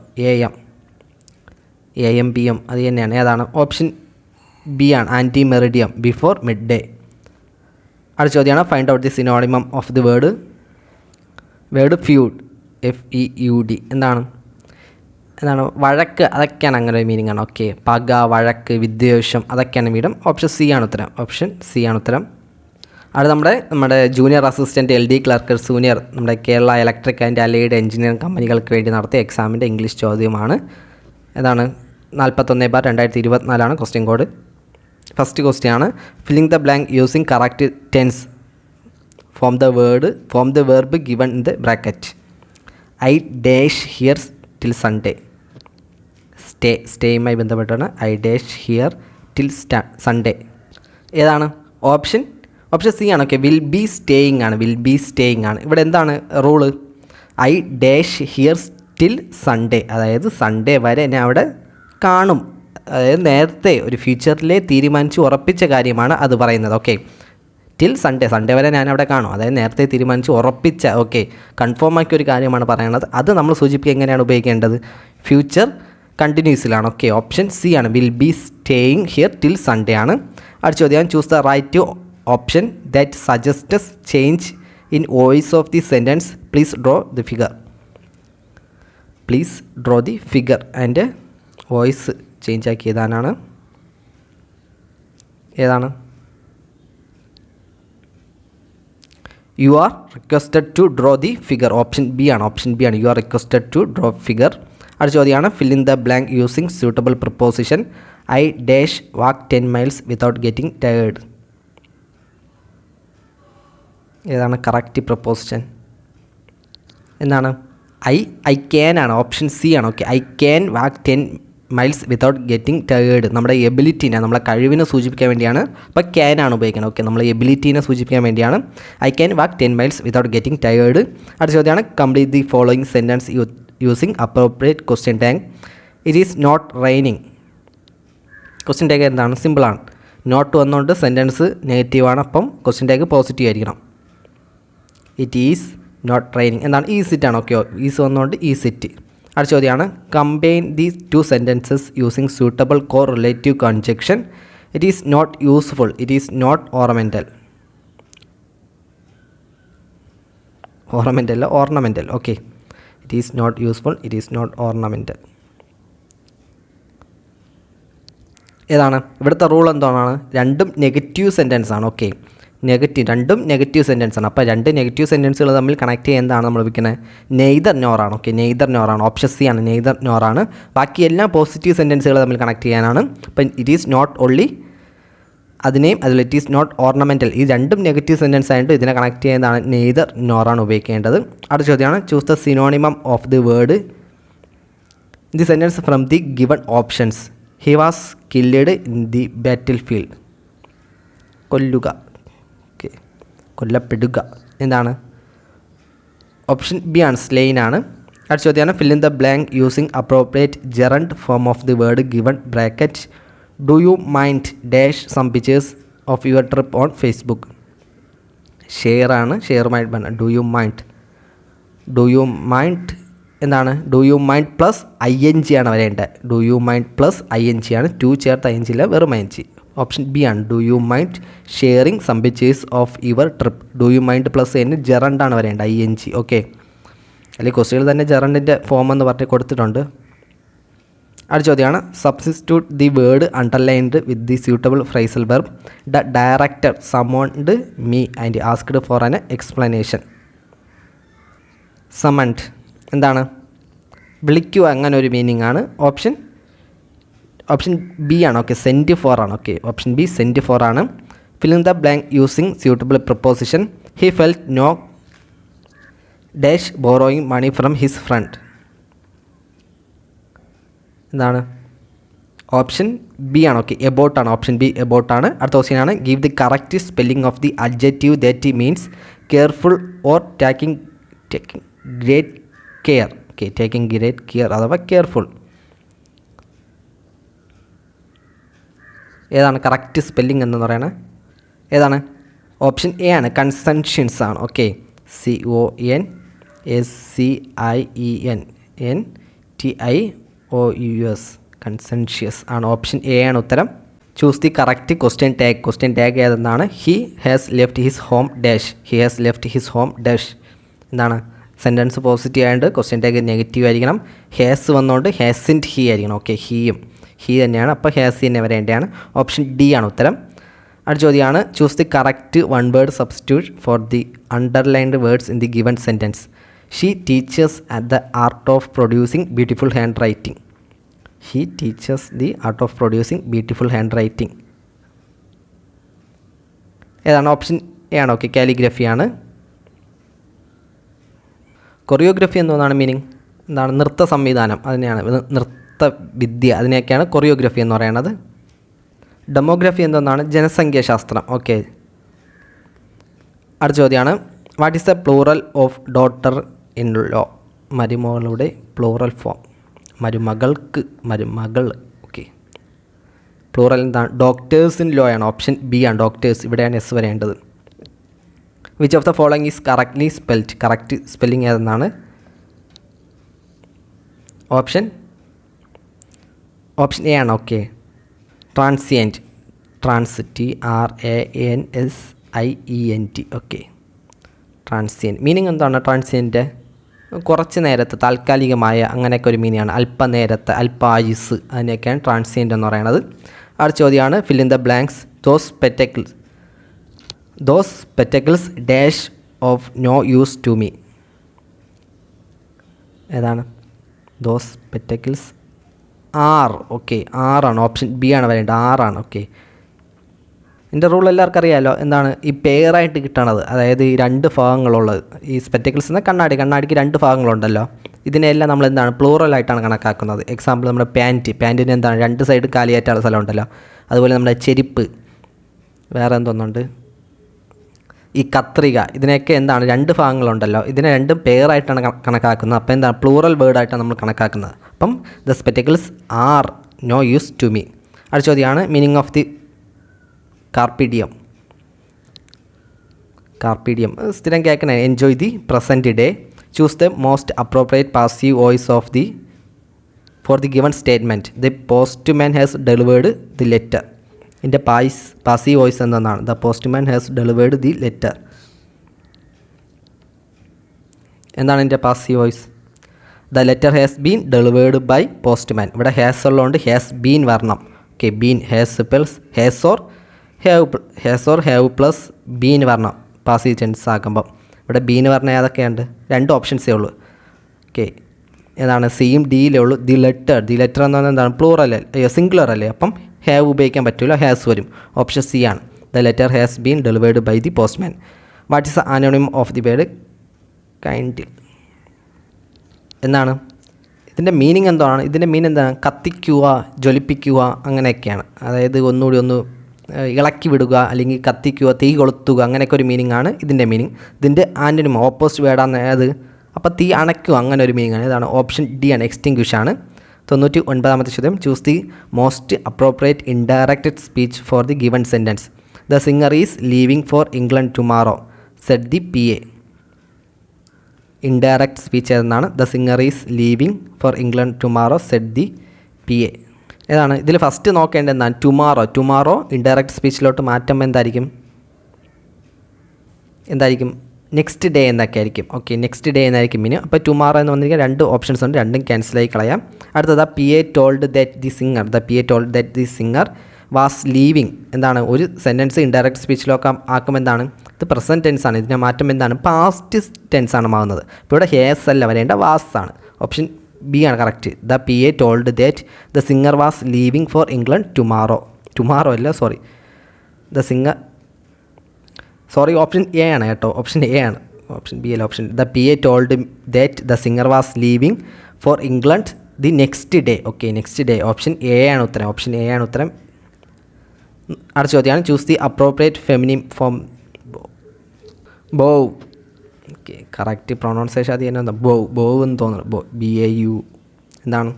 AM PM അത് തന്നെയാണ്. ഏതാണ്? ഓപ്ഷൻ ബി ആണ്. Ante meridiem before mid day. അടുത്ത ചോദ്യമാണ്, find out the synonym of the word feud. FEUD. എന്താണ്? വഴക്ക്, അതൊക്കെയാണ് അങ്ങനെ ഒരു മീനിങ് ആണ്. ഓക്കെ, പക, വഴക്ക്, വിദ്വേഷം അതൊക്കെയാണ് മീഡിയം. ഓപ്ഷൻ സി ആണ് ഉത്തരം. ഓപ്ഷൻ സി ആണ് ഉത്തരം. അത് നമ്മുടെ junior assistant LD clerk junior നമ്മുടെ Kerala electric and allied engineering കമ്പനികൾക്ക് വേണ്ടി നടത്തിയ എക്സാമിൻ്റെ ഇംഗ്ലീഷ് ചോദ്യമാണ്. ഏതാണ്? 41/2024 ക്വസ്റ്റ്യൻ കോഡ്. ഫസ്റ്റ് ക്വസ്റ്റ്യൻ ആണ്, filling the blank using correct tense form the verb given in the bracket. I dash here till Sunday. സ്റ്റേയുമായി ബന്ധപ്പെട്ടാണ്. I dash here till Sunday. ഏതാണ്? ഓപ്ഷൻ സി ആണ്. ഓക്കെ, വിൽ ബി സ്റ്റേയിങ് ആണ്. ഇവിടെ എന്താണ് rule? I dash here till Sunday, അതായത് Sunday വരെ എന്നെ അവിടെ കാണും. അതായത് നേരത്തെ ഒരു ഫ്യൂച്ചറിലെ തീരുമാനിച്ച് ഉറപ്പിച്ച കാര്യമാണ് അത് പറയുന്നത്. ഓക്കെ, ടിൽ സൺഡേ വരെ ഞാൻ അവിടെ കാണും. അതായത് നേരത്തെ തീരുമാനിച്ച് ഉറപ്പിച്ച, ഓക്കെ, കൺഫേം ആക്കിയ ഒരു കാര്യമാണ് പറയുന്നത്. അത് നമ്മൾ സൂചിപ്പിക്കുക എങ്ങനെയാണ് ഉപയോഗിക്കേണ്ടത്? ഫ്യൂച്ചർ കണ്ടിന്യൂസിലാണ്. ഓക്കെ, ഓപ്ഷൻ സി ആണ്. Will be staying here till Sunday ആണ്. അടുത്ത ചോദ്യം, choose the right option that suggests change in voice of the sentence. Please draw the figure. And voice change ആക്കിയതാണ്. ഏതാണ്? You are requested to draw the figure. Option B ആണ്. You are requested to draw figure. അടുത്ത ചോദ്യമാണ് fill in the blank using suitable preposition. I dash walk 10 miles without getting tired. ഏതാണ് correct preposition? എന്താണ്? I can ആണ്. Option C ആണ്. Okay, I can walk 10 miles without getting tired. നമ്മുടെ എബിലിറ്റീനെ, നമ്മളെ കഴിവിനെ സൂചിപ്പിക്കാൻ വേണ്ടിയാണ്. അപ്പോൾ ക്യാൻ ആണ് ഉപയോഗിക്കുന്നത്. ഓക്കെ, നമ്മളെ എബിലിറ്റീനെ സൂചിപ്പിക്കാൻ വേണ്ടിയാണ് I can walk 10 miles without getting tired. അടുത്ത ചോദ്യമാണ് complete the following sentence using appropriate question tag. It is not raining. Question tag എന്താണ്? സിമ്പിളാണ്. നോട്ട് വന്നുകൊണ്ട് സെൻറ്റൻസ് നെഗറ്റീവാണ്, അപ്പം ക്വസ്റ്റ്യൻ ടാഗ് പോസിറ്റീവ് ആയിരിക്കണം. ഇറ്റ് ഈസ് നോട്ട് റെയിനിങ് എന്താണ്? ഈസ് ഇറ്റ് ആണ്. ഓക്കെ, ഈസ് വന്നുകൊണ്ട് ഈസ് ഇറ്റ്. അടുത്ത ചോദ്യമാണ് combine these 2 sentences using suitable correlative conjunction. It is not useful. It is not ornamental. Ornamental. Okay, it is not useful. It is not ornamental. ഏതാണ്? ഇവിടുത്തെ rule എന്താണ്? രണ്ടും negative sentence ആണ്. Okay, രണ്ടും negative sentence ആണ്. അപ്പോൾ 2 negative സെൻറ്റൻസുകൾ തമ്മിൽ connect ചെയ്യുന്നതാണ് നമ്മൾ വിളിക്കുന്നത് നെയ്തർ നോറാണ്. ഓക്കെ, നെയ്തർ നോറാണ്. ഓപ്ഷൻ സി ആണ്, നെയ്തർ നോറാണ്. ബാക്കി എല്ലാം പോസിറ്റീവ് സെൻറ്റൻസുകൾ തമ്മിൽ കണക്ട് ചെയ്യാനാണ്. അപ്പം ഇറ്റ് ഈസ് നോട്ട് ഓൺലി അതിനെയും അതിൽ ഇറ്റ് ഈസ് നോട്ട് ഓർണമെൻ്റൽ. ഈ രണ്ടും നെഗറ്റീവ് സെൻറ്റൻസ് ആയിട്ട് ഇതിനെ കണക്ട് ചെയ്യുന്നതാണ് നെയ്തർ നോറാണ് ഉപയോഗിക്കേണ്ടത്. അടുത്ത ചോദ്യമാണ് choose the synonym of the word in the sentence from the given options. He was killed in the battle field. കൊല്ലുക. ഓക്കെ, കൊല്ലപ്പെടുക. എന്താണ്? ഓപ്ഷൻ ബി ആണ്, സ്ലെയിൻ ആണ്. അടുത്ത ചോദ്യമാണ് fill in the blank using appropriate gerund form of the word given bracket. Do you mind dash some pictures of your trip on Facebook. Share ആണ്, ഷെയറുമായിട്ട് ബന്ധം. ഡു യു മൈൻഡ് എന്താണ്? Do you mind plus ING ആണ് വരേണ്ടത്. Do you mind plus ING ആണ്, 2 ചേർത്ത് ING ഇല്ല, വെറും ING. ഓപ്ഷൻ ബി ആണ്. Do you mind sharing some pictures of your trip. Do you mind plus അതിന് ജെറണ്ടാണ് വരേണ്ടത്, ING. ഓക്കെ, അല്ലെങ്കിൽ ക്വസ്റ്റുകൾ തന്നെ ജെറണ്ടിൻ്റെ ഫോം എന്ന് പറഞ്ഞ് കൊടുത്തിട്ടുണ്ട്. അടുത്ത ചോദ്യമാണ് substitute the word underlined with the suitable phrasal verb. The director summoned me and asked for an explanation. Summoned എന്താണ്? വിളിക്കുക, അങ്ങനെ ഒരു മീനിങ് ആണ്. ഓപ്ഷൻ ബി ആണ്. ഓക്കെ, സെൻഡ് ഫോർ ആണ്. Okay, option B send for ആണ്. Fill in the blank using suitable preposition. He felt no dash borrowing money from his friend. എന്താണ്? Option B ആണ്. ഓക്കെ, എബൌട്ട് ആണ്. Option B about ആണ്. അടുത്ത question ആണ് give the correct spelling of the adjective that means careful or taking great care. Okay, taking great care അഥവാ careful. ഏതാണ് correct spelling എന്ന് പറയുന്നത്? ഏതാണ്? ഓപ്ഷൻ എ ആണ്, കൺസെൻഷ്യൻസ് ആണ്. ഓക്കെ, CONSCIENTIOUS കൺസെൻഷ്യസ് ആണ്. ഓപ്ഷൻ എ ആണ് ഉത്തരം. Choose the correct question tag. Question tag ഏതെന്നാണ്? He has left his home dash. He has left his home dash. എന്താണ്? സെൻറ്റൻസ് പോസിറ്റീവ് ആയതുകൊണ്ട് ക്വസ്റ്റ്യൻ ടാഗ് നെഗറ്റീവ് ആയിരിക്കണം. ഹാസ് വന്നുകൊണ്ട് ഹാസിൻറ്റ് ഹി ആയിരിക്കണം. Okay, he തന്നെയാണ്, അപ്പോൾ ഹാസ് തന്നെ വരേണ്ടതാണ്. ഓപ്ഷൻ ഡി ആണ് ഉത്തരം. അടുത്ത ചോദ്യമാണ് choose the correct one word substitute for the underlined words in the given sentence. She teachers at the art of producing beautiful hand writing. He teachers the art of producing beautiful hand writing. ഏതാണ്? Option A ആണ്. Okay, calligraphy ആണ്. Choreography എന്നതാണ് meaning? എന്താണ്? നൃത്ത സംവിധാനം, അതിനെയാണ് നൃത്ത വിദ്യ, അതിനെയൊക്കെയാണ് choreography എന്ന് പറയുന്നത്. ഡെമോഗ്രഫി എന്താണ്? ജനസംഖ്യാശാസ്ത്രം. ഓക്കെ, അടുത്ത ചോദ്യമാണ് what is the plural of daughter in law. മരുമകളുടെ പ്ലൂറൽ ഫോം. മരുമകൾക്ക്, മരുമകൾ. ഓക്കെ, പ്ലൂറൽ എന്താണ്? ഡോക്ടേഴ്സ് ഇൻ ലോ ആണ്. ഓപ്ഷൻ ബി ആണ്, ഡോക്ടേഴ്സ്. ഇവിടെയാണ് എസ് വരേണ്ടത്. Which of the following is correctly spelled. Correct spelling ഏതെന്നാണ്? ഓപ്ഷൻ എ ആണ്. Okay, transient. TRANSIENT. Okay, transient. Meaning എന്താണ് ട്രാൻസിയൻറ്റ്? കുറച്ച് നേരത്തെ, താൽക്കാലികമായ, അങ്ങനെയൊക്കെ ഒരു മീനിങ് ആണ്. അല്പനേരത്തെ, അല്പായുസ്, അതിനെയൊക്കെയാണ് ട്രാൻസിയൻറ്റ് എന്ന് പറയുന്നത്. അടുത്ത ചോദ്യമാണ് fill in the blanks. Those spectacles dash of no use to me. ഏതാണ് ദോസ് സ്പെറ്റക്കിൾസ്? ആർ. ഓക്കെ, ആറാണ്. ഓപ്ഷൻ ബി ആണ് വരേണ്ടത്. ആറാണ്. ഓക്കെ, ഇതിൻ്റെ റൂൾ എല്ലാവർക്കും അറിയാമല്ലോ. എന്താണ് ഈ പെയറായിട്ട് കിട്ടണത്, അതായത് ഈ രണ്ട് ഭാഗങ്ങളുള്ളത്. ഈ സ്പെറ്റക്കിൾസ് എന്ന കണ്ണാടിക്ക് രണ്ട് ഭാഗങ്ങളുണ്ടല്ലോ. ഇതിനെല്ലാം നമ്മൾ എന്താണ് പ്ലൂറലായിട്ടാണ് കണക്കാക്കുന്നത്. എക്സാമ്പിൾ നമ്മുടെ പാൻറ്റിന് എന്താണ് രണ്ട് സൈഡ് കാലിയായിട്ടുള്ള സ്ഥലം ഉണ്ടല്ലോ. അതുപോലെ നമ്മുടെ ചെരുപ്പ്, വേറെ എന്തോന്നുണ്ട്, ഈ കത്രിക, ഇതിനൊക്കെ എന്താണ് രണ്ട് ഭാഗങ്ങളുണ്ടല്ലോ. ഇതിനെ രണ്ടും പെയറായിട്ടാണ് കണക്കാക്കുന്നത്. അപ്പോൾ എന്താണ് പ്ലൂറൽ വേർഡായിട്ടാണ് നമ്മൾ കണക്കാക്കുന്നത്. അപ്പം the spectacles are no use to me. അടുത്ത ചോദ്യമാണ് മീനിങ് ഓഫ് ദി കാർപ്പിഡിയം. സ്ഥിരം കേൾക്കണേ. Enjoy the present day. Choose the most appropriate passive voice of the for the given statement. The postman has delivered the letter. ഇതിൻ്റെ passive voice എന്താണ്? The postman has delivered the letter. എന്താണ് ഇതിൻ്റെ passive voice? The letter has been delivered by postman. ഇവിടെ has ഉള്ളതുകൊണ്ട് has been വരണം. Okay, been has plus has or have plus been വരണം passive tense ആക്കുമ്പം. ഇവിടെ been പറഞ്ഞാൽ ഏതൊക്കെയുണ്ട്? രണ്ട് ഓപ്ഷൻസേ ഉള്ളൂ. ഓക്കെ, ഏതാണ്? സിയും ഡിയിലേ ഉള്ളൂ. ദി ലെറ്റർ എന്ന് പറഞ്ഞാൽ എന്താണ്? പ്ലൂറൽ അല്ലേ, സിംഗുലർ അല്ലേ. അപ്പം ഹാവ് ഉപയോഗിക്കാൻ പറ്റില്ല, ഹാസ് വരും. ഓപ്ഷൻ സി ആണ്. The letter has been delivered by the postman. What is the ആനോണിം ഓഫ് ദി വേർഡ് കൈൻഡിൽ? എന്നാണ് ഇതിൻ്റെ മീനിങ്? എന്താണ് ഇതിൻ്റെ മീനിങ്? എന്താണ്? കത്തിക്കുക, ജ്വലിപ്പിക്കുക, അങ്ങനെയൊക്കെയാണ്. അതായത് ഒന്നുകൂടി ഒന്ന് ഇളക്കി വിടുക, അല്ലെങ്കിൽ കത്തിക്കുക, തീ കൊളുത്തുക, അങ്ങനെയൊക്കെ ഒരു മീനിങ് ആണ് ഇതിൻ്റെ മീനിങ്. ഇതിൻ്റെ ആൻറ്റോണിം ഓപ്പോസിറ്റ് വേർഡാണ് അത്. അപ്പോൾ തീ അണയ്ക്കുക, അങ്ങനെ ഒരു മീനിങ് ആണ്. ഇതാണ് ഓപ്ഷൻ ഡി ആണ്, എക്സ്റ്റിങ്ക്വിഷ് ആണ്. 99ാമത്തെ ചോദ്യം. Choose the most appropriate indirected speech for the given sentence. The singer is leaving for England tomorrow said the PA. Indirect speech ഏതെന്നാണ്? The singer is leaving for England tomorrow said the PA. ഏതാണ് ഇതിൽ first നോക്കേണ്ടത്? എന്താണ്? Tomorrow indirect സ്പീച്ചിലോട്ട് മാറ്റുമ്പോൾ എന്തായിരിക്കും? Next day എന്നൊക്കെ ആയിരിക്കും. Okay, next day എന്നായിരിക്കും മീനിങ്. അപ്പോൾ ടുമാറോ എന്ന് വന്നിരിക്കുക രണ്ട് ഓപ്ഷൻസ് ഉണ്ട്, രണ്ടും ക്യാൻസലായി കളയാം. അടുത്തത് PA told that the singer was leaving. എന്താണ്? ഒരു സെൻറ്റൻസ് ഇൻഡയറക്റ്റ് സ്പീച്ചിലൊക്കെ ആക്കുമ്പോൾ എന്താണ്? ഇത് പ്രസൻറ്റ് ടെൻസ് ആണ്. ഇതിനെ മാറ്റുമ്പോൾ എന്താണ്? പാസ്റ്റ് ടെൻസ് ആണ് മാറുന്നത്. ഇപ്പോൾ ഇവിടെ ഹേസ് അല്ല വരേണ്ട, വാസ് ആണ്. ഓപ്ഷൻ ബി ആണ് correct. The PA told that the singer was leaving for England tomorrow അല്ല, sorry, the singer, sorry, option A ആണ് കേട്ടോ. ഓപ്ഷൻ എ ആണ്, ഓപ്ഷൻ ബി അല്ല, option. The PA told that the singer was leaving for England the next day. Okay, next day. Option A ആണ് ഉത്തരം. അടുത്ത ചോദ്യമാണ് choose the appropriate feminine form. Bow. Okay, correct pronunciation അത് തന്നെ bow എന്ന് തോന്നുന്നു. BAU. എന്താണ്?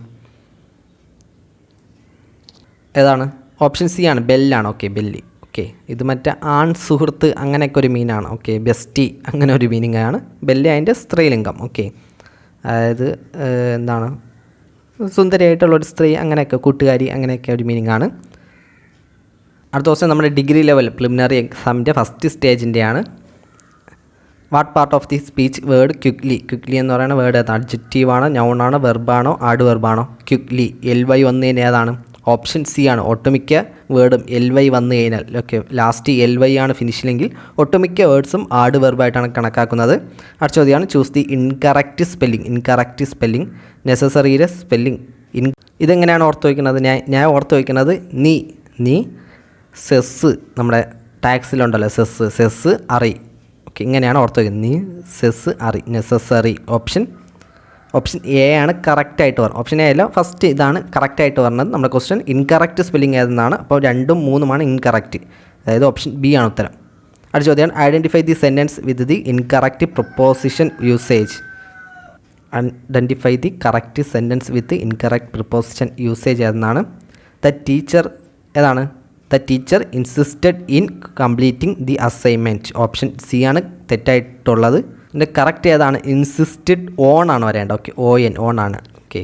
ഏതാണ്? ഓപ്ഷൻ സി ആണ്, ബെല്ലാണ്. Okay, belly. ഓക്കെ, ഇത് മറ്റേ ആൺ സുഹൃത്ത് അങ്ങനെയൊക്കെ ഒരു മീനാണ്. ഓക്കെ, ബെസ്റ്റി അങ്ങനെ ഒരു മീനിങ് ആണ്. ബെല്ലി അതിൻ്റെ സ്ത്രീലിംഗം. ഓക്കെ, അതായത് എന്താണ്? സുന്ദരിയായിട്ടുള്ളൊരു സ്ത്രീ, അങ്ങനെയൊക്കെ കൂട്ടുകാരി, അങ്ങനെയൊക്കെ ഒരു മീനിങ് ആണ്. അടുത്ത ദിവസം നമ്മുടെ ഡിഗ്രി ലെവൽ പ്രിലിമിനറി എക്സാമിൻ്റെ ഫസ്റ്റ് സ്റ്റേജിൻ്റെയാണ്. What part of the speech word quickly എന്ന് പറയുന്ന വേർഡ് ഏതാണ്? അഡ്ജക്റ്റീവാണോ, നൗണാണോ, വെർബാണോ, ആഡ് വെർബാണോ? ക്വിക്ലി. LY വന്നു കഴിഞ്ഞാൽ ഏതാണ്? ഓപ്ഷൻ സി ആണ്. ഒട്ടുമിക്ക വേർഡും LY വന്നു കഴിഞ്ഞാൽ, ഓക്കെ, ലാസ്റ്റ് LY ആണ് ഫിനിഷിലെങ്കിൽ ഒട്ടുമിക്ക വേർഡ്സും ആഡ് വെർബായിട്ടാണ് കണക്കാക്കുന്നത്. അടുത്ത ചോദ്യമാണ് ചൂസ് ദി ഇൻകറക്റ്റ് സ്പെല്ലിംഗ്. നെസസറിയുടെ സ്പെല്ലിംഗ്. ഇതെങ്ങനെയാണ് ഓർത്ത് വയ്ക്കുന്നത്? ഞാൻ ഓർത്ത് വയ്ക്കുന്നത് നീ സെസ്, നമ്മുടെ ടാക്സിലുണ്ടല്ലോ സെസ് അറി. ഓക്കെ, ഇങ്ങനെയാണ് ഓർത്ത് വയ്ക്കുന്നത്. നീ സെസ് അറി, നെസസറി. ഓപ്ഷൻ എ ആണ് കറക്റ്റായിട്ട് പറഞ്ഞത്. ഓപ്ഷൻ എ അല്ല, ഫസ്റ്റ് ഇതാണ് കറക്റ്റായിട്ട് പറഞ്ഞത്. നമ്മുടെ ക്വസ്റ്റ്യൻ ഇൻകറക്റ്റ് സ്പെല്ലിംഗ് ഏതെന്നാണ്. അപ്പോൾ 2ഉം 3ഉമാണ് ഇൻകറക്റ്റ്, അതായത് ഓപ്ഷൻ ബി ആണ് ഉത്തരം. അടുത്ത ചോദ്യമാണ് identify the sentence with the incorrect preposition usage. Identify the correct sentence with incorrect preposition usage ഏതെന്നാണ്? The teacher. ഏതാണ്? The teacher insisted in completing the assignment. Option C ആണ് തെറ്റായിട്ടുള്ളത്. ഇതിൻ്റെ കറക്റ്റ് ഏതാണ്? ഇൻസിസ്റ്റഡ് ഓൺ ആണ് വരേണ്ടത്. ഓക്കെ, ON ആണ്. Okay,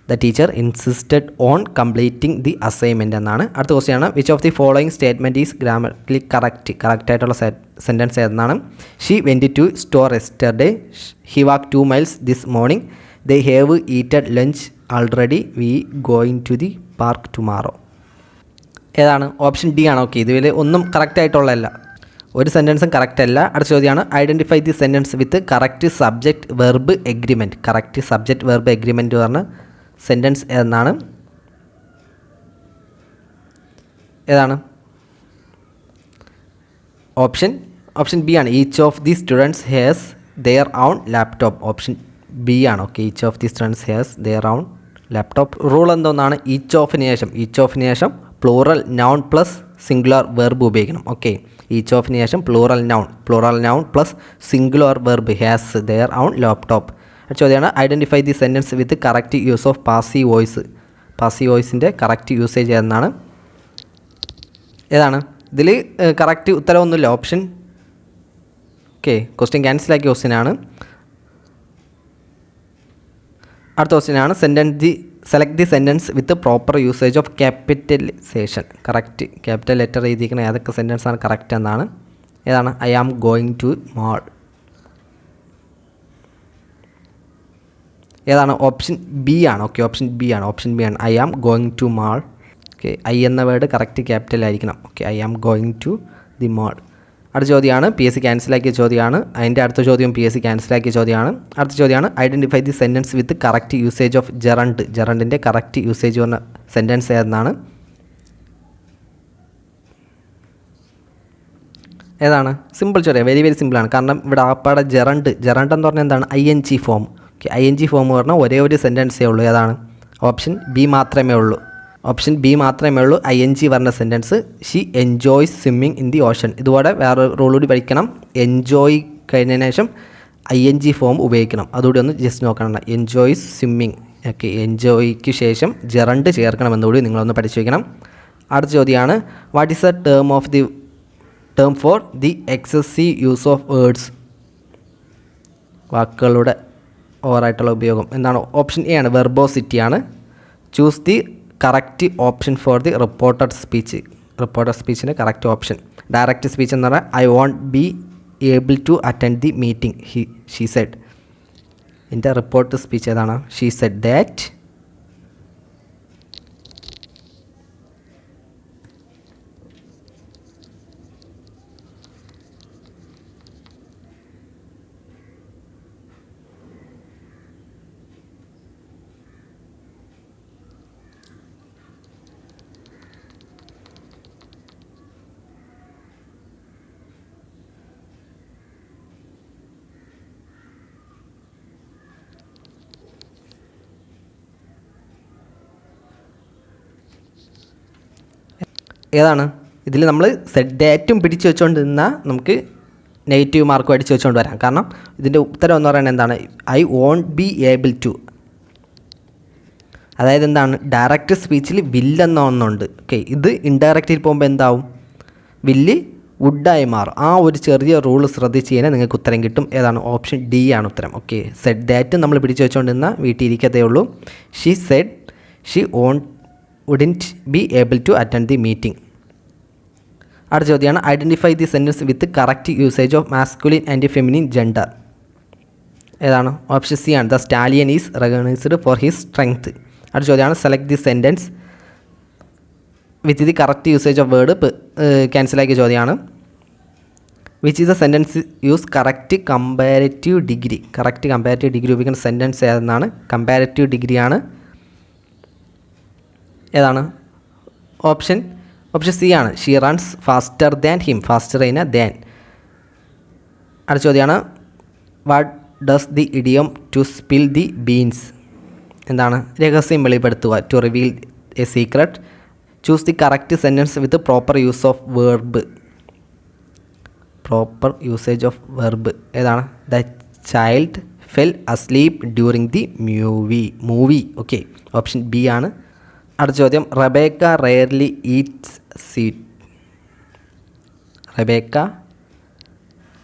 the teacher insisted on completing the assignment എന്നാണ്. അടുത്ത ക്വസ്റ്റ്യൻ ആണ് which of the following statement is grammatically കറക്റ്റായിട്ടുള്ള സെൻറ്റൻസ് ഏതെന്നാണ്? She went to store yesterday. He walk 2 miles this morning. They have eaten lunch already. We going to the park tomorrow. ഏതാണ്? Option D ആണ്. Okay, ഇതിൽ ഒന്നും correct ആയിട്ടുള്ളതല്ല, ഒരു സെൻറ്റൻസും correct അല്ല. അടുത്ത ചോദ്യമാണ് identify the sentence with correct subject verb agreement. Correct subject verb agreement പറഞ്ഞ sentence എന്നാണ്? ഏതാണ്? ഓപ്ഷൻ ബി ആണ്. Each of the students has their own laptop. Option B ആണ്. Okay, each of the students has their own laptop. Rule എന്തോന്നാണ്? Each ഓഫിന് ശേഷം plural noun plus singular verb ഉപയോഗിക്കണം. Okay, each ഓഫിന് ശേഷം plural noun plus singular verb has their own laptop. ചോദ്യമാണ് identify the sentence with correct use of passive voice. Passive വോയിസിൻ്റെ correct usage എന്നാണ്? ഏതാണ്? ഇതിൽ കറക്റ്റ് ഉത്തരവൊന്നുമില്ല. ഓപ്ഷൻ ഓക്കെ, ക്വസ്റ്റ്യൻ ക്യാൻസലാക്കിയ ക്വസ്റ്റ്യനാണ്. അടുത്ത ക്വസ്റ്റ്യനാണ് select the sentence with proper usage of capitalization. Correct capital letter എഴുതിയിരിക്കുന്ന ഏതൊക്കെ സെൻറ്റൻസാണ് കറക്റ്റ് എന്നാണ്? ഏതാണ്? I am going to mall. ഏതാണ്? ഓപ്ഷൻ ബി ആണ്. ഓക്കെ, ഓപ്ഷൻ ബി ആണ്. I am going to mall. Okay, I എന്ന വേർഡ് കറക്റ്റ് ക്യാപിറ്റൽ ആയിരിക്കണം. Okay, I am going to the mall. അടുത്ത ചോദ്യമാണ് PSC ക്യാൻസലാക്കിയ ചോദ്യമാണ്. അതിൻ്റെ അടുത്ത ചോദ്യം PSC ക്യാൻസലാക്കിയ ചോദ്യമാണ്. അടുത്ത ചോദ്യമാണ് identify the sentence with correct usage of gerund. ജെറണ്ടിൻ്റെ കറക്റ്റ് യൂസേജ് പറഞ്ഞ സെൻറ്റൻസ് ഏതാണ്? ഏതാണ്? സിമ്പിൾ ചോദ്യം, വെരി വെരി സിമ്പിളാണ്. കാരണം ഇവിടെ ആപ്പാടെ ജെറണ്ട് എന്ന് പറഞ്ഞാൽ എന്താണ്? ING form. Okay, ING form പറഞ്ഞാൽ ഒരേ ഒരു സെൻറ്റൻസേ ഉള്ളൂ. ഏതാണ്? ഓപ്ഷൻ ബി മാത്രമേ ഉള്ളൂ. ING പറഞ്ഞ sentence she enjoys swimming in the Ocean. ഇതുപോലെ വേറെ റൂൾ കൂടി പഠിക്കണം. എൻജോയ് കഴിഞ്ഞതിന് ശേഷം ING ഫോം ഉപയോഗിക്കണം. അതുകൂടി ഒന്ന് ജസ്റ്റ് നോക്കണം. Enjoys swimming. ഓക്കെ, എൻജോയ്ക്ക് ശേഷം ജെറണ്ട് ചേർക്കണമെന്നുകൂടി നിങ്ങളൊന്ന് പഠിച്ചു വയ്ക്കണം. അടുത്ത ചോദ്യമാണ് what is the term for the excessive use of words. വാക്കുകളുടെ ഓവറായിട്ടുള്ള ഉപയോഗം എന്താണ്? ഓപ്ഷൻ എ ആണ്, വെർബോസിറ്റി ആണ്. Choose the correct option for the reported സ്പീച്ചിൻ്റെ കറക്റ്റ് ഓപ്ഷൻ. ഡയറക്റ്റ് സ്പീച്ച് എന്ന് പറഞ്ഞാൽ I won't be able to attend the meeting she said. എൻ്റെ റിപ്പോർട്ട് സ്പീച്ച് ഏതാണ്? She said that. ഏതാണ്? ഇതിൽ നമ്മൾ സെഡ് ദാറ്റും പിടിച്ച് വെച്ചുകൊണ്ട് നിന്നാൽ നമുക്ക് നെഗറ്റീവ് മാർക്കും അടിച്ച് വെച്ചുകൊണ്ട് വരാം. കാരണം ഇതിൻ്റെ ഉത്തരം എന്ന് പറയുന്നത് എന്താണ്? I won't be able to. അതായത് എന്താണ്? ഡയറക്റ്റ് സ്പീച്ചിൽ വില്ലെന്ന ഒന്നുണ്ട്. ഓക്കെ, ഇത് ഇൻഡയറക്റ്റിൽ പോകുമ്പോൾ എന്താവും? വില്ല് വുഡായി മാറും. ആ ഒരു ചെറിയ റൂൾ ശ്രദ്ധിച്ച് കഴിഞ്ഞാൽ നിങ്ങൾക്ക് ഉത്തരം കിട്ടും. ഏതാണ്? ഓപ്ഷൻ ഡി ആണ് ഉത്തരം. ഓക്കെ, സെഡ് ദാറ്റ് നമ്മൾ പിടിച്ച് വെച്ചുകൊണ്ട് നിന്നാൽ വീട്ടിൽ ഇരിക്കത്തേ ഉള്ളൂ. She said she wouldn't be able to attend the meeting. അടുത്ത ചോദ്യമാണ് identify the sentence with correct usage of masculine and feminine gender. ഏതാണ്? ഓപ്ഷൻ സി ആണ്, the stallion is recognized for his strength. അടുത്ത ചോദ്യമാണ് select the sentence with the correct usage of word. ക്യാൻസലാക്കിയ ചോദ്യമാണ്. Which is the sentence use correct comparative degree. Correct comparative degree ഉപയോഗിക്കുന്ന sentence ഏതെന്നാണ്? Comparative ഡിഗ്രിയാണ്. ഏതാണ്? Option C ആണ്, she runs faster than him. Faster കഴിഞ്ഞ ദാൻ. അടുത്ത ചോദ്യമാണ് what does the idiom to spill the beans. എന്താണ്? രഹസ്യം വെളിപ്പെടുത്തുക. To reveal a secret. Choose the correct sentence with proper use of verb. Proper usage of verb ഏതാണ്? The child fell asleep during the movie. Okay, option B ആണ്. അടുത്ത ചോദ്യം Rebecca rarely eats sweet. Rebecca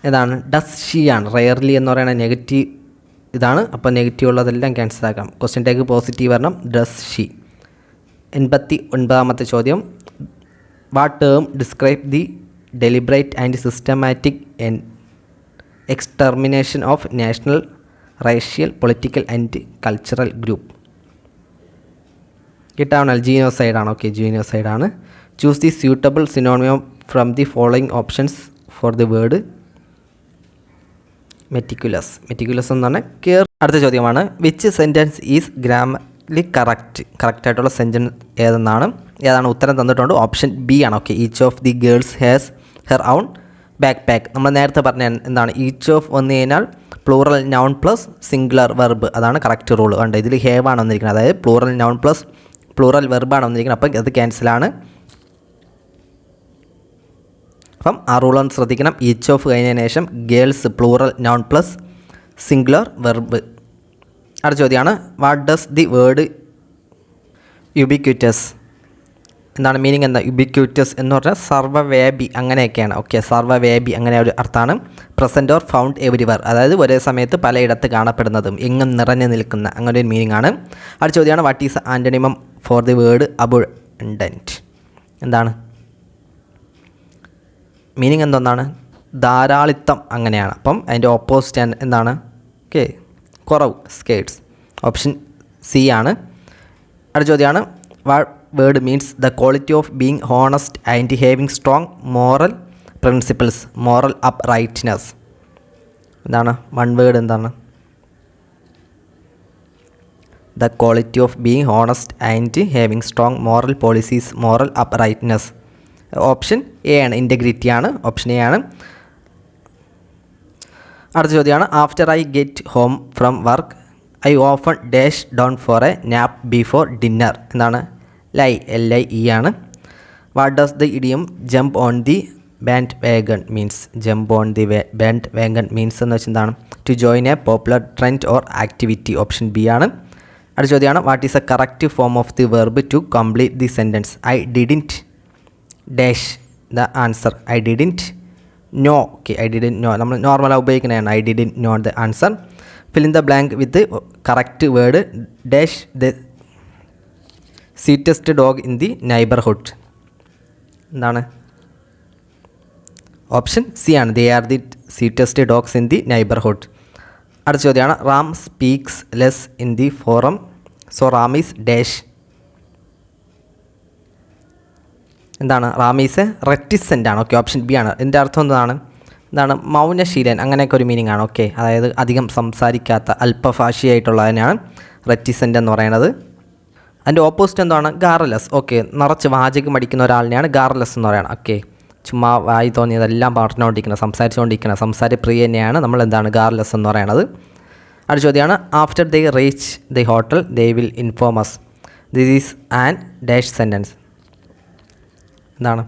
ഏതാണ്? Does she ആണ്. Rarely എന്ന് പറയുന്നത് negative ഇതാണ്. അപ്പോൾ നെഗറ്റീവ് ഉള്ളതെല്ലാം ക്യാൻസൽ ആക്കാം. ക്വസ്റ്റ്യൻ ടേക്ക് പോസിറ്റീവ് വരണം. Does she. 89ാമത്തെ ചോദ്യം what term describe the deliberate and systematic extermination of national racial political and cultural group. കിട്ടാവണൽ ജീനോസൈഡാണ്. ഓക്കെ, ജീനോസൈഡാണ്. Choose the suitable synonym from the following options for the word meticulous. Meticulous എന്നാണ് care. അടുത്ത ചോദ്യമാണ് which sentence is grammarly കറക്റ്റായിട്ടുള്ള sentence ഏതാണ് ഉത്തരം തന്നിട്ടുണ്ട്. ഓപ്ഷൻ ബി ആണ്. Okay, each of the girls has her own backpack. നമ്മൾ നേരത്തെ പറഞ്ഞ എന്താണ്, ഈച്ച് ഓഫ് വന്നു കഴിഞ്ഞാൽ plural noun plus singular verb, അതാണ് കറക്റ്റ് റൂൾ. കണ്ടോ, ഇതിൽ ഹേവ് ആണ് വന്നിരിക്കുന്നത്, അതായത് പ്ലൂറൽ നൗൺ പ്ലസ് പ്ലൂറൽ വെർബാണ് വന്നിരിക്കുന്നത്. അപ്പം അത് ക്യാൻസലാണ്. അപ്പം ആ റൂൾ ഒന്ന് ശ്രദ്ധിക്കണം. ഈച്ച് ഓഫ് കഴിഞ്ഞതിന് ശേഷം girls plural noun plus singular verb. അടുത്ത ചോദ്യമാണ് what does the word ubiquitous, എന്താണ് മീനിങ് എന്താ? യുബിക്യൂറ്റസ് എന്ന് പറഞ്ഞാൽ സർവ്വവ്യാപി അങ്ങനെയൊക്കെയാണ്. ഓക്കെ, സർവ്വവ്യാപി അങ്ങനെ ഒരു അർത്ഥമാണ്. പ്രസൻറ്റ് ഓർ ഫൗണ്ട് എവരിവർ, അതായത് ഒരേ സമയത്ത് പലയിടത്ത് കാണപ്പെടുന്നതും എങ്ങും നിറഞ്ഞു നിൽക്കുന്ന അങ്ങനെ ഒരു മീനിങ് ആണ്. അടുത്ത ചോദ്യമാണ് what is antonym for the word abundant, എന്താണ് മീനിങ് എന്താണ്? ധാരാളിത്തം അങ്ങനെയാണ്. അപ്പം അതിൻ്റെ ഓപ്പോസിറ്റ് എന്താണ്? ഓക്കെ, കുറവ്, സ്കേർട്സ്. ഓപ്ഷൻ സി ആണ്. അടുത്ത ചോദ്യമാണ് what word means the quality of being honest and having strong moral principles, moral uprightness, എന്താണ് വൺ വേർഡ് എന്താണ്? The quality of being honest and having strong moral policies, moral uprightness. Option A ആണ്, integrity ആണ്. Option A ആണ്. അടുത്ത ചോദ്യമാണ് after I get home from work I often dash down for a nap before dinner, എന്താണ്? Lie, LIE ആണ്. What does the idiom jump on the bandwagon means? Jump on the bandwagon means എന്ന് വെച്ചാൽ എന്താണ്? To join a popular trend or activity. Option B ആണ്. അടുത്ത ചോദ്യമാണ് what is a correct form of the verb to complete the sentence? I didn't dash the answer, I didn't know. Okay, I didn't know നമ്മൾ നോർമലായി ഉപയോഗിക്കുന്നതാണ്. I didn't know the answer. Fill in the blank with correct word dash the sweetest dog in the neighbourhood, എന്താണ്? Option C ആണ്, they are the sweetest dogs in the neighbourhood. അടുത്ത ചോദ്യമാണ് Ram speaks less in the forum so Ram is dash, എന്താണ്? Ram is റെറ്റിസെൻ്റ് ആണ്. Okay, option B ആണ്. ഇതിൻ്റെ അർത്ഥം എന്താണ്? മൗനശീലൻ അങ്ങനെയൊക്കെ ഒരു മീനിങ് ആണ്. ഓക്കെ, അതായത് അധികം സംസാരിക്കാത്ത അല്പഭാഷിയായിട്ടുള്ളതിനാണ് റെറ്റിസെൻ്റ് എന്ന് പറയുന്നത്. അതിൻ്റെ ഓപ്പോസിറ്റ് എന്താണ്? ഗാർലെസ്. ഓക്കെ, നിറച്ച് വാചകം അടിക്കുന്ന ഒരാളിനെയാണ് ഗാർലെസ് എന്ന് പറയുന്നത്. ഓക്കെ, ചുമ്മാ വായി തോന്നിയതെല്ലാം പറഞ്ഞുകൊണ്ടിരിക്കുന്നത്, സംസാരിച്ചുകൊണ്ടിരിക്കുന്നത്, സംസാരപ്രിയനെയാണ് നമ്മൾ എന്താണ് ഗാർലെസ് എന്ന് പറയുന്നത്. അടുത്ത ചോദ്യമാണ് after they reach the hotel they will inform us, this is an dash sentence, എന്താണ്?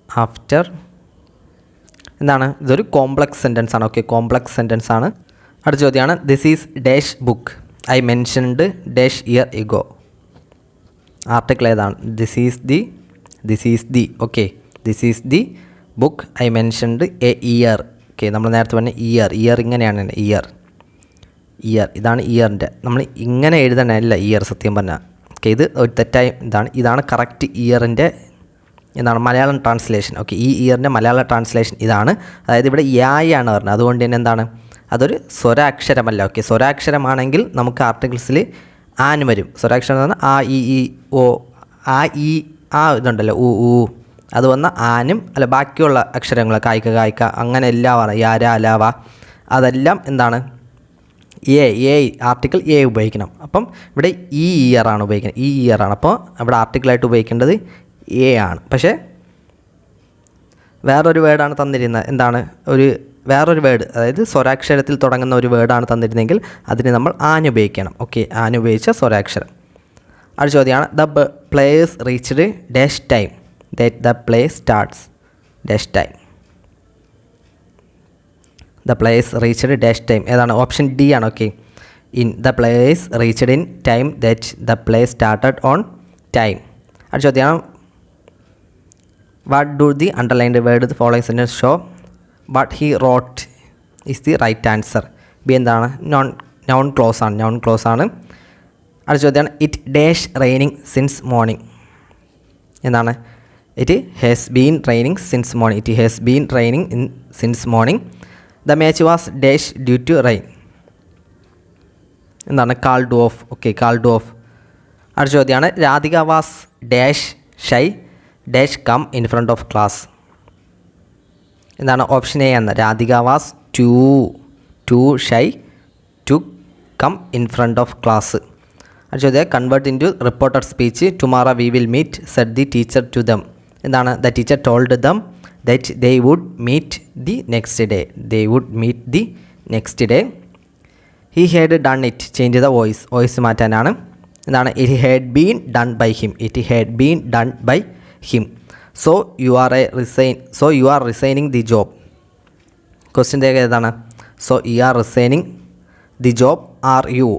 ആഫ്റ്റർ എന്താണ്? ഇതൊരു കോംപ്ലക്സ് സെൻറ്റൻസ് ആണ്. ഓക്കെ, കോംപ്ലക്സ് സെൻറ്റൻസ് ആണ്. അടുത്ത ചോദ്യമാണ് this is dash book I mentioned dash year ago, article ഏതാണ്? This is the okay, this is the book I mentioned a year. Okay, നമ്മൾ നേരത്തെ പറഞ്ഞ ഇയർ ഇങ്ങനെയാണ്, ഇയർ ഇതാണ് ഇയറിൻ്റെ, നമ്മൾ ഇങ്ങനെ എഴുതണമല്ല ഇയർ സത്യം പറഞ്ഞാൽ. ഓക്കെ, ഇത് ഒരു തെറ്റായ ഇതാണ് കറക്റ്റ് ഇയറിൻ്റെ എന്താണ് മലയാളം ട്രാൻസ്ലേഷൻ. ഓക്കെ, ഈ ഇയറിൻ്റെ മലയാള ട്രാൻസ്ലേഷൻ ഇതാണ്. അതായത് ഇവിടെ യായാണ് പറഞ്ഞത്, അതുകൊണ്ട് തന്നെ എന്താണ്? അതൊരു സ്വരാക്ഷരമല്ല. ഓക്കെ, സ്വരാക്ഷരമാണെങ്കിൽ നമുക്ക് ആർട്ടിക്കിൾസിൽ ആന് വരും. സ്വരാക്ഷരം എന്ന് പറഞ്ഞാൽ ആ ഇ ഓ ആ ഇതുണ്ടല്ലോ ഊ അത് വന്ന ആനും അല്ല ബാക്കിയുള്ള അക്ഷരങ്ങൾ കായ്ക്ക അങ്ങനെ എല്ലാം ആണ് യാര അലാവ അതെല്ലാം എന്താണ്? എ ആർട്ടിക്കിൾ എ ഉപയോഗിക്കണം. അപ്പം ഇവിടെ ഈ ഇയറാണ് ഉപയോഗിക്കുന്നത്, ഈ ഇയറാണ്. അപ്പോൾ ഇവിടെ ആർട്ടിക്കിളായിട്ട് ഉപയോഗിക്കേണ്ടത് എ ആണ്. പക്ഷേ വേറൊരു വേർഡാണ് തന്നിരുന്നത്, എന്താണ്? വേറൊരു വേർഡ്, അതായത് സ്വരാക്ഷരത്തിൽ തുടങ്ങുന്ന ഒരു വേർഡാണ് തന്നിരുന്നെങ്കിൽ അതിന് നമ്മൾ ആന് ഉപയോഗിക്കണം. ഓക്കെ, ആന് ഉപയോഗിച്ച സ്വരാക്ഷരം. അടുത്ത ചോദ്യമാണ് the players reached dash time that the play starts dash time, the players reached dash time ഏതാണ്? ഓപ്ഷൻ ഡി ആണ്. Okay, the players reached in time that the play started on time. അടുത്ത ചോദ്യം, what do the underlined word the following sentence show? What he wrote is the right answer. B എന്താണ്? noun clause ആണ്. അടുത്ത ചോദ്യമാണ്, it dash raining since morning. എന്താണ്? it has been raining since morning. It has been raining since morning. The match was dash due to rain. എന്താണ്? called off. Okay, called off. അടുത്ത ചോദ്യമാണ്, Radhika was dash shy dash come in front of class. എന്താണ് option A എന്ന്? Radhika was too shy to come in front of class. അടുത്ത ചോദ്യം convert into reported speech. Tomorrow we will meet said the teacher to them. എന്താണ്? The teacher told them that they would meet the next day. He had done it. Change the voice മാറ്റാനാണ്. എന്താണ്? It had been done by him. So you are resigning the job. ക്വസ്റ്റ്യൻ്റെ ഏതാണ്? So you are resigning the job. Are you.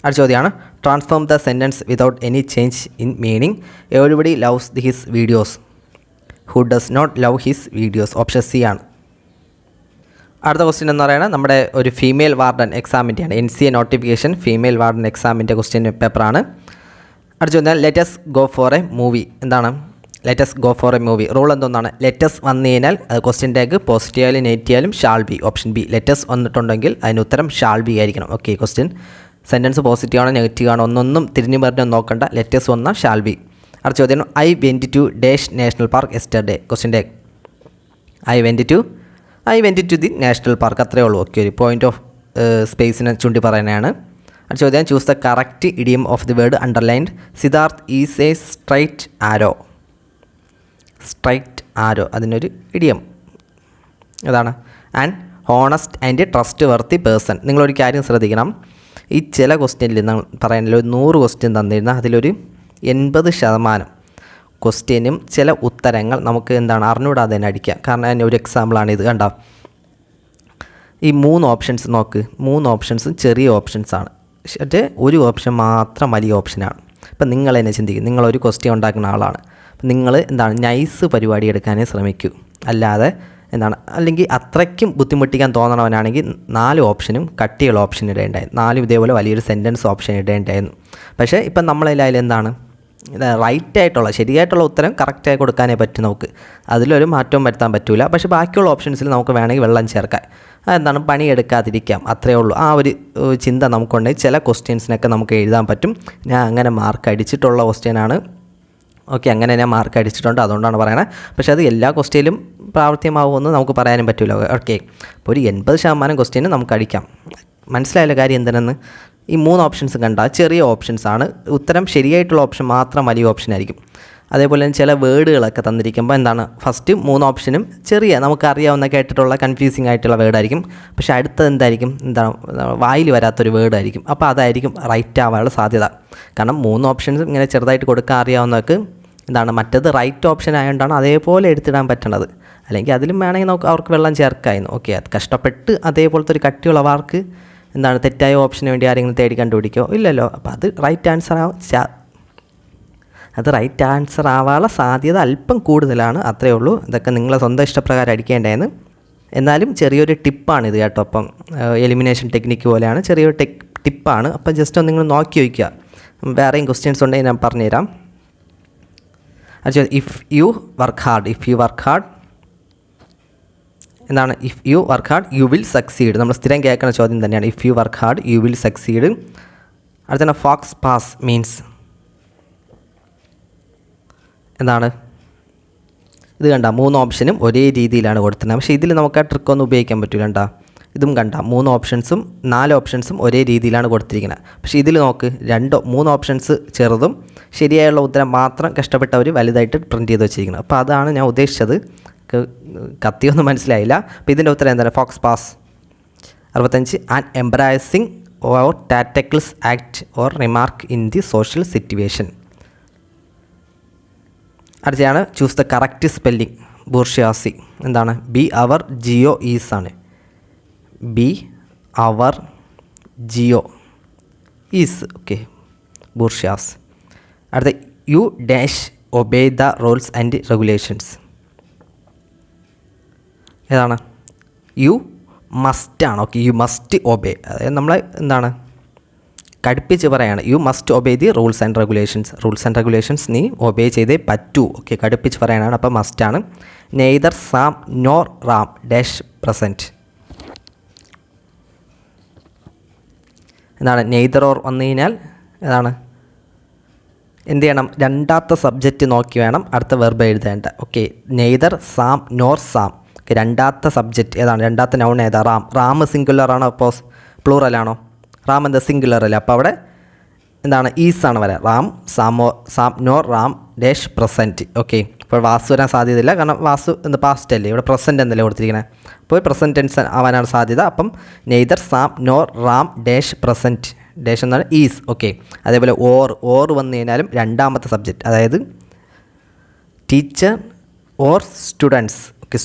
അടുത്ത ചോദ്യമാണ് transform the sentence without any change in meaning. Everybody loves his videos. Who does not love his videos. Option C ആണ്. അടുത്ത question എന്ന് പറയുന്നത് നമ്മുടെ ഒരു ഫീമെയിൽ വാർഡൻ എക്സാമിൻ്റെയാണ്. NCA notification female warden എക്സാമിൻ്റെ ക്വസ്റ്റ്യൻ പേപ്പറാണ്. അടുത്ത ചോദ്യം let's go for a movie. എന്താണ് let's go for a movie? Rule എന്തൊന്നാണ്? ലെറ്റസ് വന്നു കഴിഞ്ഞാൽ ക്വസ്റ്റ്യൻ ടാഗ് പോസിറ്റീവ് ആയാലും നെഗറ്റീവ് ആയാലും ഷാൾ ബി. Option B. ലെറ്റസ് വന്നിട്ടുണ്ടെങ്കിൽ അതിന് ഉത്തരം ഷാൾ ബി ആയിരിക്കണം. ഓക്കെ, ക്വസ്റ്റ്യൻ സെൻറ്റൻസ് പോസിറ്റീവ് ആണോ നെഗറ്റീവ് ആണോ ഒന്നൊന്നും തിരിഞ്ഞു പറഞ്ഞ് നോക്കണ്ട. ലെറ്റസ് വന്നാൽ ഷാൾ ബി. അടുത്ത ചോദ്യം I went to dash national park yesterday. Question tag I went to the national park. അത്രയേ ഉള്ളൂ. ഓക്കെ, ഒരു പോയിൻ്റ് ഓഫ് സ്പേസിനെ ചൂണ്ടി പറയാനാണ്. അടുത്ത ചോദ്യം choose the correct idiom of the word underlined. Siddharth is a straight arrow അതിനൊരു ഇഡിയം അതാണ്. And honest and trustworthy person. നിങ്ങളൊരു കാര്യം ശ്രദ്ധിക്കണം. ഈ ചില ക്വസ്റ്റ്യനിൽ പറയാനല്ലോ 100 ക്വസ്റ്റ്യൻ തന്നിരുന്നാൽ അതിലൊരു 80% ക്വസ്റ്റ്യനും ചില ഉത്തരങ്ങൾ നമുക്ക് എന്താണ് അറിഞ്ഞുകൂടാതെ തന്നെ അടിക്കുക. കാരണം അതിന് ഒരു എക്സാമ്പിളാണ് ഇത്. കണ്ടോ, ഈ 3 ഓപ്ഷൻസ് നോക്ക്. 3 ഓപ്ഷൻസും ചെറിയ ഓപ്ഷൻസാണ്. പക്ഷേ ഒരു ഓപ്ഷൻ മാത്രം വലിയ ഓപ്ഷനാണ്. ഇപ്പം നിങ്ങൾ തന്നെ ചിന്തിക്കും. നിങ്ങളൊരു ക്വസ്റ്റ്യൻ ഉണ്ടാക്കുന്ന ആളാണ്. അപ്പം നിങ്ങൾ എന്താണ് നൈസ് പരിപാടി എടുക്കാനേ ശ്രമിക്കൂ. അല്ലാതെ എന്താണ് അല്ലെങ്കിൽ അത്രയ്ക്കും ബുദ്ധിമുട്ടിക്കാൻ തോന്നണവനാണെങ്കിൽ 4 ഓപ്ഷനും കട്ടിയുള്ള ഓപ്ഷൻ ഇടേണ്ടായിരുന്നു. 4 ഇതേപോലെ വലിയൊരു സെൻറ്റൻസ് ഓപ്ഷൻ ഇടേണ്ടായിരുന്നു. പക്ഷേ ഇപ്പം നമ്മളതിൽ എന്താണ് റൈറ്റായിട്ടുള്ള ശരിയായിട്ടുള്ള ഉത്തരം കറക്റ്റായി കൊടുക്കാനേ പറ്റും നമുക്ക്. അതിലൊരു മാറ്റവും വരുത്താൻ പറ്റില്ല. പക്ഷേ ബാക്കിയുള്ള ഓപ്ഷൻസിൽ നമുക്ക് വേണമെങ്കിൽ വെള്ളം ചേർക്കാം. അതെന്താണ് പണിയെടുക്കാതിരിക്കാം. അത്രയേ ഉള്ളൂ. ആ ഒരു ചിന്ത നമുക്കുണ്ടെങ്കിൽ ചില ക്വസ്റ്റ്യൻസിനൊക്കെ നമുക്ക് എഴുതാൻ പറ്റും. ഞാൻ അങ്ങനെ മാർക്ക് അടിച്ചിട്ടുള്ള ക്വസ്റ്റ്യനാണ്. ഓക്കെ, അങ്ങനെ ഞാൻ മാർക്ക് അടിച്ചിട്ടുണ്ട്, അതുകൊണ്ടാണ് പറയണത്. പക്ഷേ അത് എല്ലാ ക്വസ്റ്റ്യനിലും പ്രാവർത്തികമാവുമെന്ന് നമുക്ക് പറയാനും പറ്റില്ല. ഓക്കെ, അപ്പോൾ ഒരു 80% ക്വസ്റ്റ്യന് നമുക്ക് അടിക്കാം. മനസ്സിലായല്ലോ കാര്യം എന്തിനെന്ന്? ഈ 3 ഓപ്ഷൻസ് കണ്ടാൽ ചെറിയ ഓപ്ഷൻസാണ്. ഉത്തരം ശരിയായിട്ടുള്ള ഓപ്ഷൻ മാത്രം വലിയ ഓപ്ഷനായിരിക്കും. അതേപോലെ തന്നെ ചില വേർഡുകളൊക്കെ തന്നിരിക്കുമ്പോൾ എന്താണ് ഫസ്റ്റ് 3 ഓപ്ഷനും ചെറിയ നമുക്കറിയാവുന്ന കേട്ടിട്ടുള്ള കൺഫ്യൂസിങ് ആയിട്ടുള്ള വേർഡായിരിക്കും. പക്ഷേ അടുത്തത് എന്തായിരിക്കും? എന്താണ് വായിൽ വരാത്തൊരു വേർഡായിരിക്കും. അപ്പോൾ അതായിരിക്കും റൈറ്റ് ആവാനുള്ള സാധ്യത. കാരണം 3 ഓപ്ഷൻസും ഇങ്ങനെ ചെറുതായിട്ട് കൊടുക്കാൻ അറിയാവുന്നവർക്ക് എന്താണ് മറ്റത് റൈറ്റ് ഓപ്ഷൻ ആയതുകൊണ്ടാണ് അതേപോലെ എടുത്തിടാൻ പറ്റണത്. അല്ലെങ്കിൽ അതിലും വേണമെങ്കിൽ നമുക്ക് അവർക്ക് വെള്ളം ചേർക്കായിരുന്നു. ഓക്കെ, അത് കഷ്ടപ്പെട്ട് അതേപോലത്തെ ഒരു കട്ടിയുള്ളവർക്ക് എന്താണ് തെറ്റായ ഓപ്ഷന് വേണ്ടി ആരെങ്കിലും തേടി കണ്ടുപിടിക്കോ? ഇല്ലല്ലോ. അപ്പോൾ അത് റൈറ്റ് ആൻസർ ആവാനുള്ള സാധ്യത അല്പം കൂടുതലാണ്. അത്രയേ ഉള്ളൂ. ഇതൊക്കെ നിങ്ങളെ സ്വന്തം ഇഷ്ടപ്രകാരം അടിക്കേണ്ടതെന്ന്. എന്നാലും ചെറിയൊരു ടിപ്പാണിത് കേട്ടോ. അപ്പം എലിമിനേഷൻ ടെക്നിക്ക് പോലെയാണ്, ചെറിയൊരു ടിപ്പാണ്. അപ്പം ജസ്റ്റ് ഒന്ന് നിങ്ങൾ നോക്കി വയ്ക്കുക. വേറെയും ക്വസ്റ്റ്യൻസ് ഉണ്ടെങ്കിൽ ഞാൻ പറഞ്ഞുതരാം. ഇഫ് യു വർക്ക് ഹാർഡ് എന്താണ്? If you work hard you will succeed. നമ്മൾ സ്ഥിരം കേൾക്കുന്ന ചോദ്യം തന്നെയാണ്. If you work hard you will succeed. അടുത്ത ഫോക്സ് പാസ് മീൻസ് എന്താണ്? ഇത് കണ്ട 3 ഓപ്ഷനും ഒരേ രീതിയിലാണ് കൊടുത്തിട്ടുള്ളത്. പക്ഷേ ഇതിൽ നമുക്ക് ആ ട്രിക്കൊന്നും ഉപയോഗിക്കാൻ പറ്റില്ല. കണ്ട ഇതും കണ്ട 3 ഓപ്ഷൻസും 4 ഓപ്ഷൻസും ഒരേ രീതിയിലാണ് കൊടുത്തിരിക്കുന്നത്. പക്ഷേ ഇതിൽ നോക്ക് 3 ഓപ്ഷൻസ് ചെറുതും ശരിയായുള്ള ഉത്തരം മാത്രം കഷ്ടപ്പെട്ടവർ വലുതായിട്ട് പ്രിൻറ്റ് ചെയ്ത് വെച്ചിരിക്കുന്നത്. അപ്പോൾ അതാണ് ഞാൻ ഉദ്ദേശിച്ചത്. കത്തിയൊന്നും മനസ്സിലായില്ല. അപ്പോൾ ഇതിൻ്റെ ഉത്തരം എന്താണ്? Faux pas. 65 an embarrassing or tactless act or remark in the social situation. അടുത്തതാണ് choose the correct spelling. Bourgeoisie എന്താണ്? ബി അവർ ജിയോ ഈസ് ആണ്. Bourgeois. Okay, bourgeois. അടുത്ത you dash obey the rules and regulations. ഏതാണ്? You must ആണ്. Okay, you must obey. അതായത് നമ്മൾ എന്താണ് കടുപ്പിച്ച് പറയാണ്. You must obey the rules and regulations നീ ഒബേ ചെയ്തേ പറ്റൂ. ഓക്കെ, കടുപ്പിച്ച് പറയാനാണ്. അപ്പോൾ മസ്റ്റാണ്. Neither Sam nor Ram dash present. എന്താണ്? നെയ്തർ ഓർ വന്നു കഴിഞ്ഞാൽ ഏതാണ്? എന്ത് ചെയ്യണം, രണ്ടാമത്തെ സബ്ജക്റ്റ് നോക്കി വേണം അടുത്ത വെർബ് എഴുതേണ്ട. Okay, neither Sam nor Sam. രണ്ടാമത്തെ സബ്ജക്റ്റ് ഏതാണ്, രണ്ടാമത്തെ നൗൺ ഏതാ? റാം. റാം സിംഗുലർ ആണോ പ്ലൂറലാണോ? റാം എന്താ സിംഗുലർ അല്ലേ, അപ്പോൾ അവിടെ എന്താണ് ഈസാണ് വരാം. Ram Sam nor Ram dash present. Okay, ഇപ്പോൾ വാസു വരാൻ സാധ്യതയില്ല, കാരണം വാസു എന്താ പാസ്റ്റ് അല്ലേ, ഇവിടെ പ്രസൻറ്റ് എന്നല്ലേ കൊടുത്തിരിക്കുന്നത്. അപ്പോൾ പ്രസൻറ്റ് ടെൻസ് ആവാനാണ് സാധ്യത. അപ്പം neither Sam nor Ram dash present. Dash എന്നാണ് ഈസ്. ഓക്കെ, അതേപോലെ ഓർ വന്നു കഴിഞ്ഞാലും രണ്ടാമത്തെ സബ്ജക്റ്റ്, അതായത് teacher or students. Okay,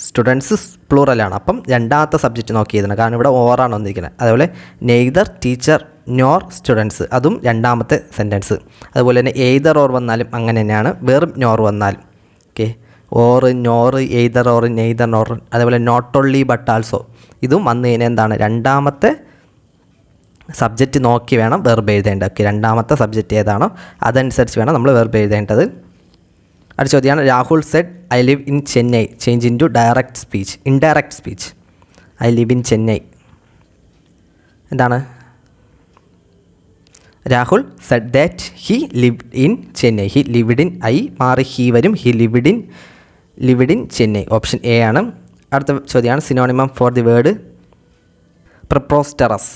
students പ്ലൂറലാണ്. അപ്പം രണ്ടാമത്തെ സബ്ജക്റ്റ് നോക്കി എഴുതണം, കാരണം ഇവിടെ ഓറാണ് വന്നിരിക്കുന്നത്. അതേപോലെ നെയ്തർ ടീച്ചർ നോർ സ്റ്റുഡൻസ്, അതും രണ്ടാമത്തെ സെൻറ്റൻസ്. അതുപോലെ തന്നെ എയ്തർ ഓർ വന്നാലും അങ്ങനെ തന്നെയാണ്, വെറും നോർ വന്നാലും. ഓക്കെ, ഓറ് nor either or neither nor. അതേപോലെ നോട്ട് ഓൺലി ബട്ട് ആൾസോ, ഇതും വന്നു കഴിഞ്ഞാൽ എന്താണ്, രണ്ടാമത്തെ സബ്ജക്റ്റ് നോക്കി വേണം വെർബ് എഴുതേണ്ടത്. ഓക്കെ, രണ്ടാമത്തെ സബ്ജക്റ്റ് ഏതാണോ അതനുസരിച്ച് വേണം നമ്മൾ വെർബ് എഴുതേണ്ടത്. അടുത്ത ചോദ്യമാണ് Rahul said I live in Chennai change into direct speech. Indirect speech, I live in Chennai എന്താണ്? Rahul said that he lived in Chennai. He lived in, I മാറി ഹി വരും. He lived in Chennai. Option A ആണ്. അടുത്ത ചോദ്യമാണ് synonym for the word preposterous.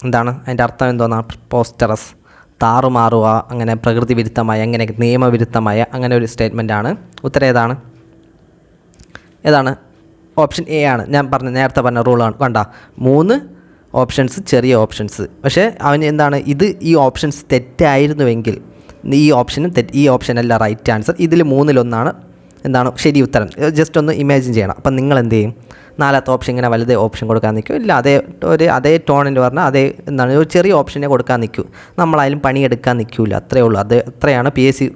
എന്താണ് അതിൻ്റെ അർത്ഥം? എന്തോന്നാണ് പ്രിപ്പോസ്റ്ററസ്? താറുമാറുക, അങ്ങനെ പ്രകൃതി വിരുദ്ധമായ, അങ്ങനെ നിയമവിരുദ്ധമായ, അങ്ങനെ ഒരു സ്റ്റേറ്റ്മെൻറ്റാണ്. ഉത്തരം ഏതാണ്? ഓപ്ഷൻ എ ആണ്. ഞാൻ നേരത്തെ പറഞ്ഞ റൂളാണ്. കണ്ട 3 ഓപ്ഷൻസ്, ചെറിയ ഓപ്ഷൻസ്. പക്ഷേ അവന് എന്താണ്, ഈ ഓപ്ഷൻസ് തെറ്റായിരുന്നുവെങ്കിൽ ഈ ഓപ്ഷനല്ല റൈറ്റ് ആൻസർ. ഇതിൽ 3-1 എന്താണ് ശരി ഉത്തരം. ജസ്റ്റ് ഒന്ന് ഇമാജിൻ ചെയ്യണം. അപ്പം നിങ്ങൾ എന്ത് ചെയ്യും, 4ാമത്തെ ഓപ്ഷൻ ഇങ്ങനെ വലുതേ ഓപ്ഷൻ കൊടുക്കാൻ നിൽക്കും. ഇല്ല, അതേ ടോണിൽ പറഞ്ഞാൽ എന്താണ് ഒരു ചെറിയ ഓപ്ഷനെ കൊടുക്കാൻ നിൽക്കൂ. നമ്മളായാലും പണിയെടുക്കാൻ നിൽക്കില്ല. അത്രയേ ഉള്ളൂ. അത്രയാണ് PSC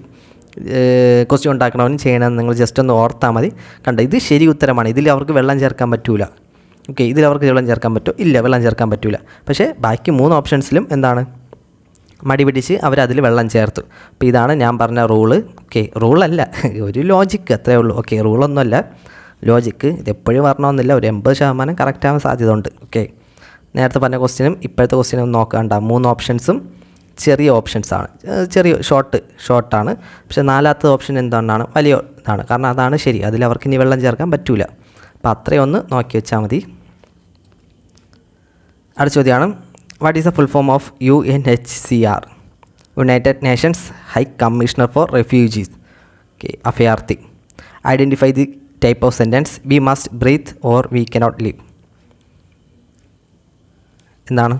ക്വസ്റ്റ്യൻ ഉണ്ടാക്കണവനും ചെയ്യണമെന്ന് നിങ്ങൾ ജസ്റ്റ് ഒന്ന് ഓർത്താൽ മതി. കണ്ട, ഇത് ശരി ഉത്തരമാണ്. ഇതിൽ അവർക്ക് വെള്ളം ചേർക്കാൻ പറ്റൂല. ഓക്കെ, ഇതിൽ അവർക്ക് വെള്ളം ചേർക്കാൻ പറ്റുമോ? ഇല്ല, വെള്ളം ചേർക്കാൻ പറ്റില്ല. പക്ഷേ ബാക്കി 3 ഓപ്ഷൻസിലും എന്താണ് മടി പിടിച്ച് അവരതിൽ വെള്ളം ചേർത്തു. അപ്പോൾ ഇതാണ് ഞാൻ പറഞ്ഞ റൂള്. ഓക്കെ, റൂളല്ല, ഒരു ലോജിക്ക്, അത്രയേ ഉള്ളൂ. Okay, റൂളൊന്നുമല്ല, logic. ഇതെപ്പോഴും വരണമെന്നില്ല, ഒരു 80% കറക്റ്റ് ആവാൻ സാധ്യത ഉണ്ട്. ഓക്കെ, നേരത്തെ പറഞ്ഞ ക്വസ്റ്റ്യനും ഇപ്പോഴത്തെ ക്വസ്റ്റ്യനും നോക്കണ്ട. 3 ഓപ്ഷൻസും ചെറിയ ഓപ്ഷൻസാണ്, ചെറിയ ഷോർട്ടാണ്. പക്ഷേ 4ാമത്തെ ഓപ്ഷൻ എന്താണ്, വലിയ ഇതാണ്. കാരണം അതാണ് ശരി, അതിൽ അവർക്ക് ഇനി വെള്ളം ചേർക്കാൻ പറ്റൂല. അപ്പോൾ അത്രയൊന്ന് നോക്കി വെച്ചാൽ മതി. അടുത്ത ചോദ്യമാണ് what is the full form of UNHCR? United nations high commissioner for refugees. Okay, അഭയാർത്ഥി. Identify the type of sentence we must breathe or we cannot live. എന്താണ്?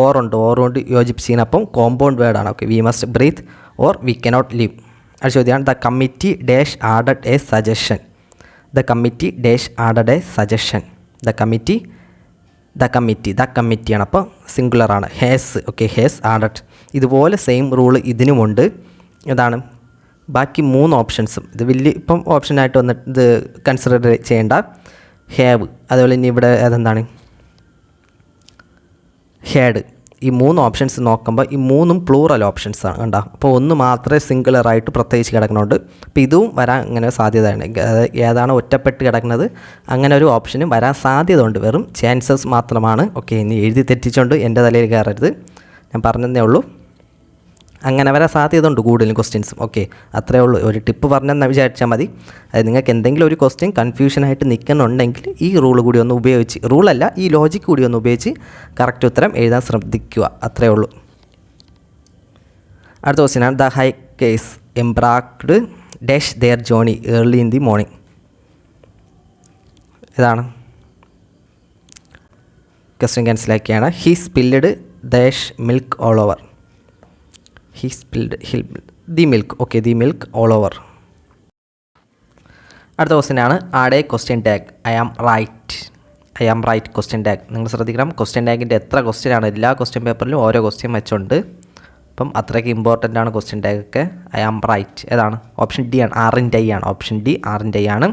ഓറുണ്ട് യോജിപ്പിച്ചിരിക്കുന്നത്. അപ്പം കോമ്പൗണ്ട് വേർഡാണ്. Okay, we must breathe or we cannot live. അടുത്ത ചോദ്യമാണ് the committee dash aired a suggestion. The കമ്മിറ്റിയാണ്. അപ്പോൾ സിംഗുലറാണ്. ഹാസ്. Okay, has aired. ഇതുപോലെ സെയിം റൂള് ഇതിനുമുണ്ട്. ഇതാണ് ബാക്കി 3 ഓപ്ഷൻസും. ഇത് ഇപ്പം ഓപ്ഷനായിട്ട് വന്നിട്ട് ഇത് കൺസിഡർ ചെയ്യേണ്ട. ഹാവ്, അതുപോലെ ഇനി ഇവിടെ അതെന്താണ് ഹാഡ്. ഈ 3 ഓപ്ഷൻസ് നോക്കുമ്പോൾ ഈ 3ഉം പ്ലൂറൽ ഓപ്ഷൻസാണ്. കണ്ടോ? അപ്പോൾ 1 മാത്രമേ സിംഗുലറായിട്ട് പ്രത്യേകിച്ച് കിടക്കുന്നുണ്ട്. അപ്പോൾ ഇതും വരാൻ അങ്ങനെ സാധ്യതയാണ്. ഏതാണ് ഒറ്റപ്പെട്ട് കിടക്കുന്നത്, അങ്ങനെ ഒരു ഓപ്ഷനും വരാൻ സാധ്യത ഉണ്ട്. വെറും ചാൻസസ് മാത്രമാണ്. ഓക്കെ, ഇനി എഴുതി തെറ്റിച്ചുകൊണ്ട് എൻ്റെ തലയിൽ കയറരുത്, ഞാൻ പറഞ്ഞതേ ഉള്ളൂ. അങ്ങനെ വരാൻ സാധ്യത ഉണ്ട് കൂടുതലും ക്വസ്റ്റ്യൻസും. ഓക്കെ, അത്രേ ഉള്ളൂ. ഒരു ടിപ്പ് പറഞ്ഞെന്ന് വിചാരിച്ചാൽ മതി. അതായത് നിങ്ങൾക്ക് എന്തെങ്കിലും ഒരു ക്വസ്റ്റ്യൻ കൺഫ്യൂഷനായിട്ട് നിൽക്കുന്നുണ്ടെങ്കിൽ ഈ റൂൾ കൂടി ഒന്ന് ഉപയോഗിച്ച്, റൂളല്ല ഈ ലോജിക്ക് കൂടി ഒന്ന് ഉപയോഗിച്ച് കറക്റ്റ് ഉത്തരം എഴുതാൻ ശ്രദ്ധിക്കുക. അത്രേ ഉള്ളൂ. അടുത്ത ക്വസ്റ്റ്യനാണ് the hikers embarked dash their journey early in the morning. ഇതാണ് ക്വസ്റ്റ്യൻ ക്യാൻസലാക്കിയാണ്. He spilled dash milk all over. He spilled the milk. Okay, the milk all over. അടുത്ത ക്വസ്റ്റ്യനാണ് add a question tag. I am right question tag. നിങ്ങൾ ശ്രദ്ധിക്കണം, question ടാഗിൻ്റെ എത്ര ക്വസ്റ്റ്യനാണ്. എല്ലാ question പേപ്പറിലും ഓരോ ക്വസ്റ്റ്യൻ വെച്ചുണ്ട്. അപ്പം അത്രയ്ക്ക് ഇമ്പോർട്ടൻ്റ് ആണ് ക്വസ്റ്റ്യൻ ടാഗൊക്കെ. ഐ ആം റൈറ്റ് ഏതാണ്? ഓപ്ഷൻ ഡി ആണ്. R&I ആണ്. ഓപ്ഷൻ ഡി R&I ആണ്.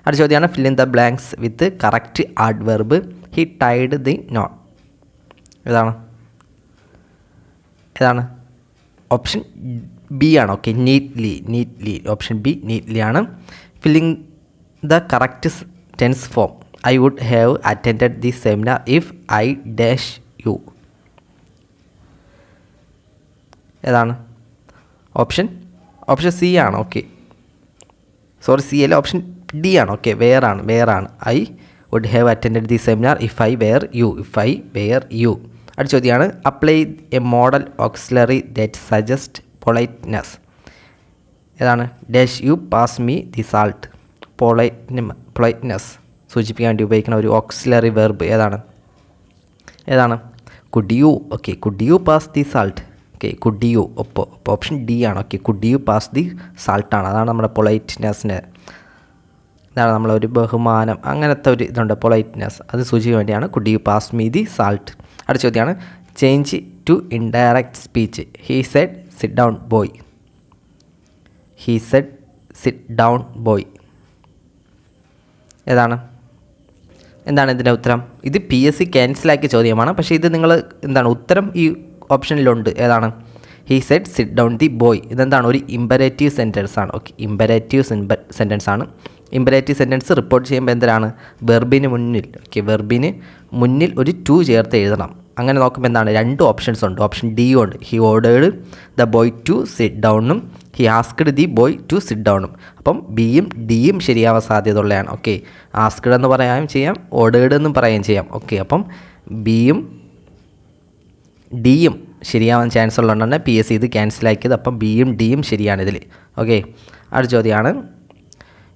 അടുത്ത ചോദ്യമാണ് fill in the blanks with correct adverb. He tied the knot. ഏതാണ്? ഓപ്ഷൻ ബി ആണ്. Okay, neatly. Option B neatly ആണ്. Filling the correct tense form. I would have attended the seminar if I dash you. ഏതാണ്? Option C ആണ്. Okay, sorry, C അല്ല, option D ആണ്. Okay, വേറാണ്. I would have attend the seminar if I were you. അടുത്ത ചോദ്യമാണ് apply a modal auxiliary that suggest politeness. ഏതാണ്? Dash you pass me the salt. Politeness സൂചിപ്പിക്കാൻ വേണ്ടി ഉപയോഗിക്കുന്ന ഒരു ഓക്സിലറി വെർബ് ഏതാണ്? Could you. Okay, could you pass the salt. Okay, could you. അപ്പോൾ option D ആണ്. Okay, could you pass the സാൾട്ടാണ്. അതാണ് നമ്മുടെ പൊളൈറ്റ്നെസ്സിന്. ഇതാണ് നമ്മളൊരു ബഹുമാനം, അങ്ങനത്തെ ഒരു ഇതുണ്ട്, പൊളൈറ്റ്നെസ്, അത് സൂചിപ്പിക്കാൻ വേണ്ടിയാണ് could you pass me the salt. അടുത്ത ചോദ്യമാണ് change to indirect speech. He said sit down boy. എന്താണ് ഇതിൻ്റെ ഉത്തരം? ഇത് PSC ക്യാൻസലാക്കിയ ചോദ്യമാണ്, പക്ഷേ ഇത് നിങ്ങൾ ഉത്തരം ഈ ഓപ്ഷനിലുണ്ട്. ഏതാണ്? He said sit down the boy. ഇതെന്താണ്? ഒരു ഇമ്പരേറ്റീവ് സെൻറ്റൻസ് ആണ്. ഓക്കെ, ഇമ്പരേറ്റീവ് സെൻറ്റൻസ് ആണ്. ഇമ്പരേറ്റീവ് സെൻറ്റൻസ് റിപ്പോർട്ട് ചെയ്യുമ്പോൾ എന്തിനാണ്? വെർബിന് മുന്നിൽ ഒരു ടു ചേർത്ത് എഴുതണം. അങ്ങനെ നോക്കുമ്പോൾ എന്താണ്? 2 ഓപ്ഷൻസ് ഉണ്ട്. ഓപ്ഷൻ ഡി ഉണ്ട്. He ordered the boy to sit ഡൗണും he asked the boy to sit ഡൗണും. അപ്പം ബിയും ഡിയും ശരിയാവാൻ സാധ്യതയുള്ളതാണ്. ഓക്കെ, ആസ്ക്ഡ് എന്ന് പറയാനും ചെയ്യാം, ഓർഡേഡ് എന്നും പറയുകയും ചെയ്യാം. ഓക്കെ, അപ്പം ബിയും ഡിയും ശരിയാവാൻ ചാൻസ് ഉള്ളതുകൊണ്ടാണ് PSC ഇത് ക്യാൻസലാക്കിയത്. അപ്പം ബിയും ഡിയും ശരിയാണ് ഇതിൽ. ഓക്കെ, അടുത്ത ചോദ്യമാണ്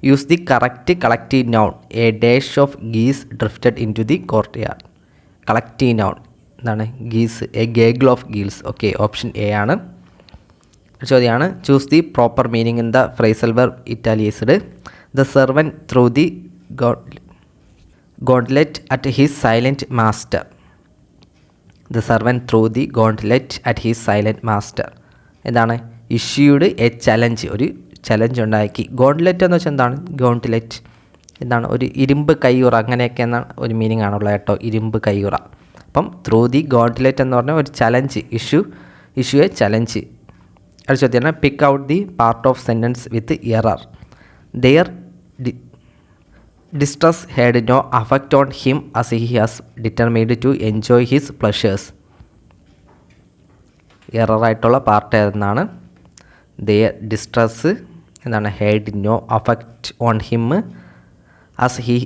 use the correct collective noun. A dash of geese drifted into the courtyard. Collective noun എന്താണ്? ഗീസ്, എ ഗേഗിൾ ഓഫ് ഗീൽസ്. ഓക്കെ, ഓപ്ഷൻ എ ആണ്. ചോദ്യമാണ് choose the proper meaning in the phrasal verb italicised. The servant threw the gauntlet at his silent master. The servant threw the gauntlet at his silent master. എന്താണ്? Issued a challenge, ഒരു challenge ഉണ്ടാക്കി. Gauntlet എന്ന് വെച്ചാൽ എന്താണ്? ഗോണ്ട്ലെറ്റ് എന്താണ്? ഒരു ഇരുമ്പ് കയ്യുറ, അങ്ങനെയൊക്കെ എന്നാണ് ഒരു മീനിങ് ആണുള്ളത് കേട്ടോ, ഇരുമ്പ് കയ്യുറ. അപ്പം ത്രൂ ദി ഗോണ്ട്ലെറ്റ് എന്ന് പറഞ്ഞാൽ ഒരു ചലഞ്ച്, ഇഷ്യൂ എ ചലഞ്ച്. അടുത്ത ചോദ്യമാണ് pick out the part of sentence with error. Their distress had no affect on him as he has determined to enjoy his pleasures. എററായിട്ടുള്ള പാർട്ട് ഏതെന്നാണ്? ദെയർ ഡിസ്ട്രസ് എന്താണ്? Had no affect on him as he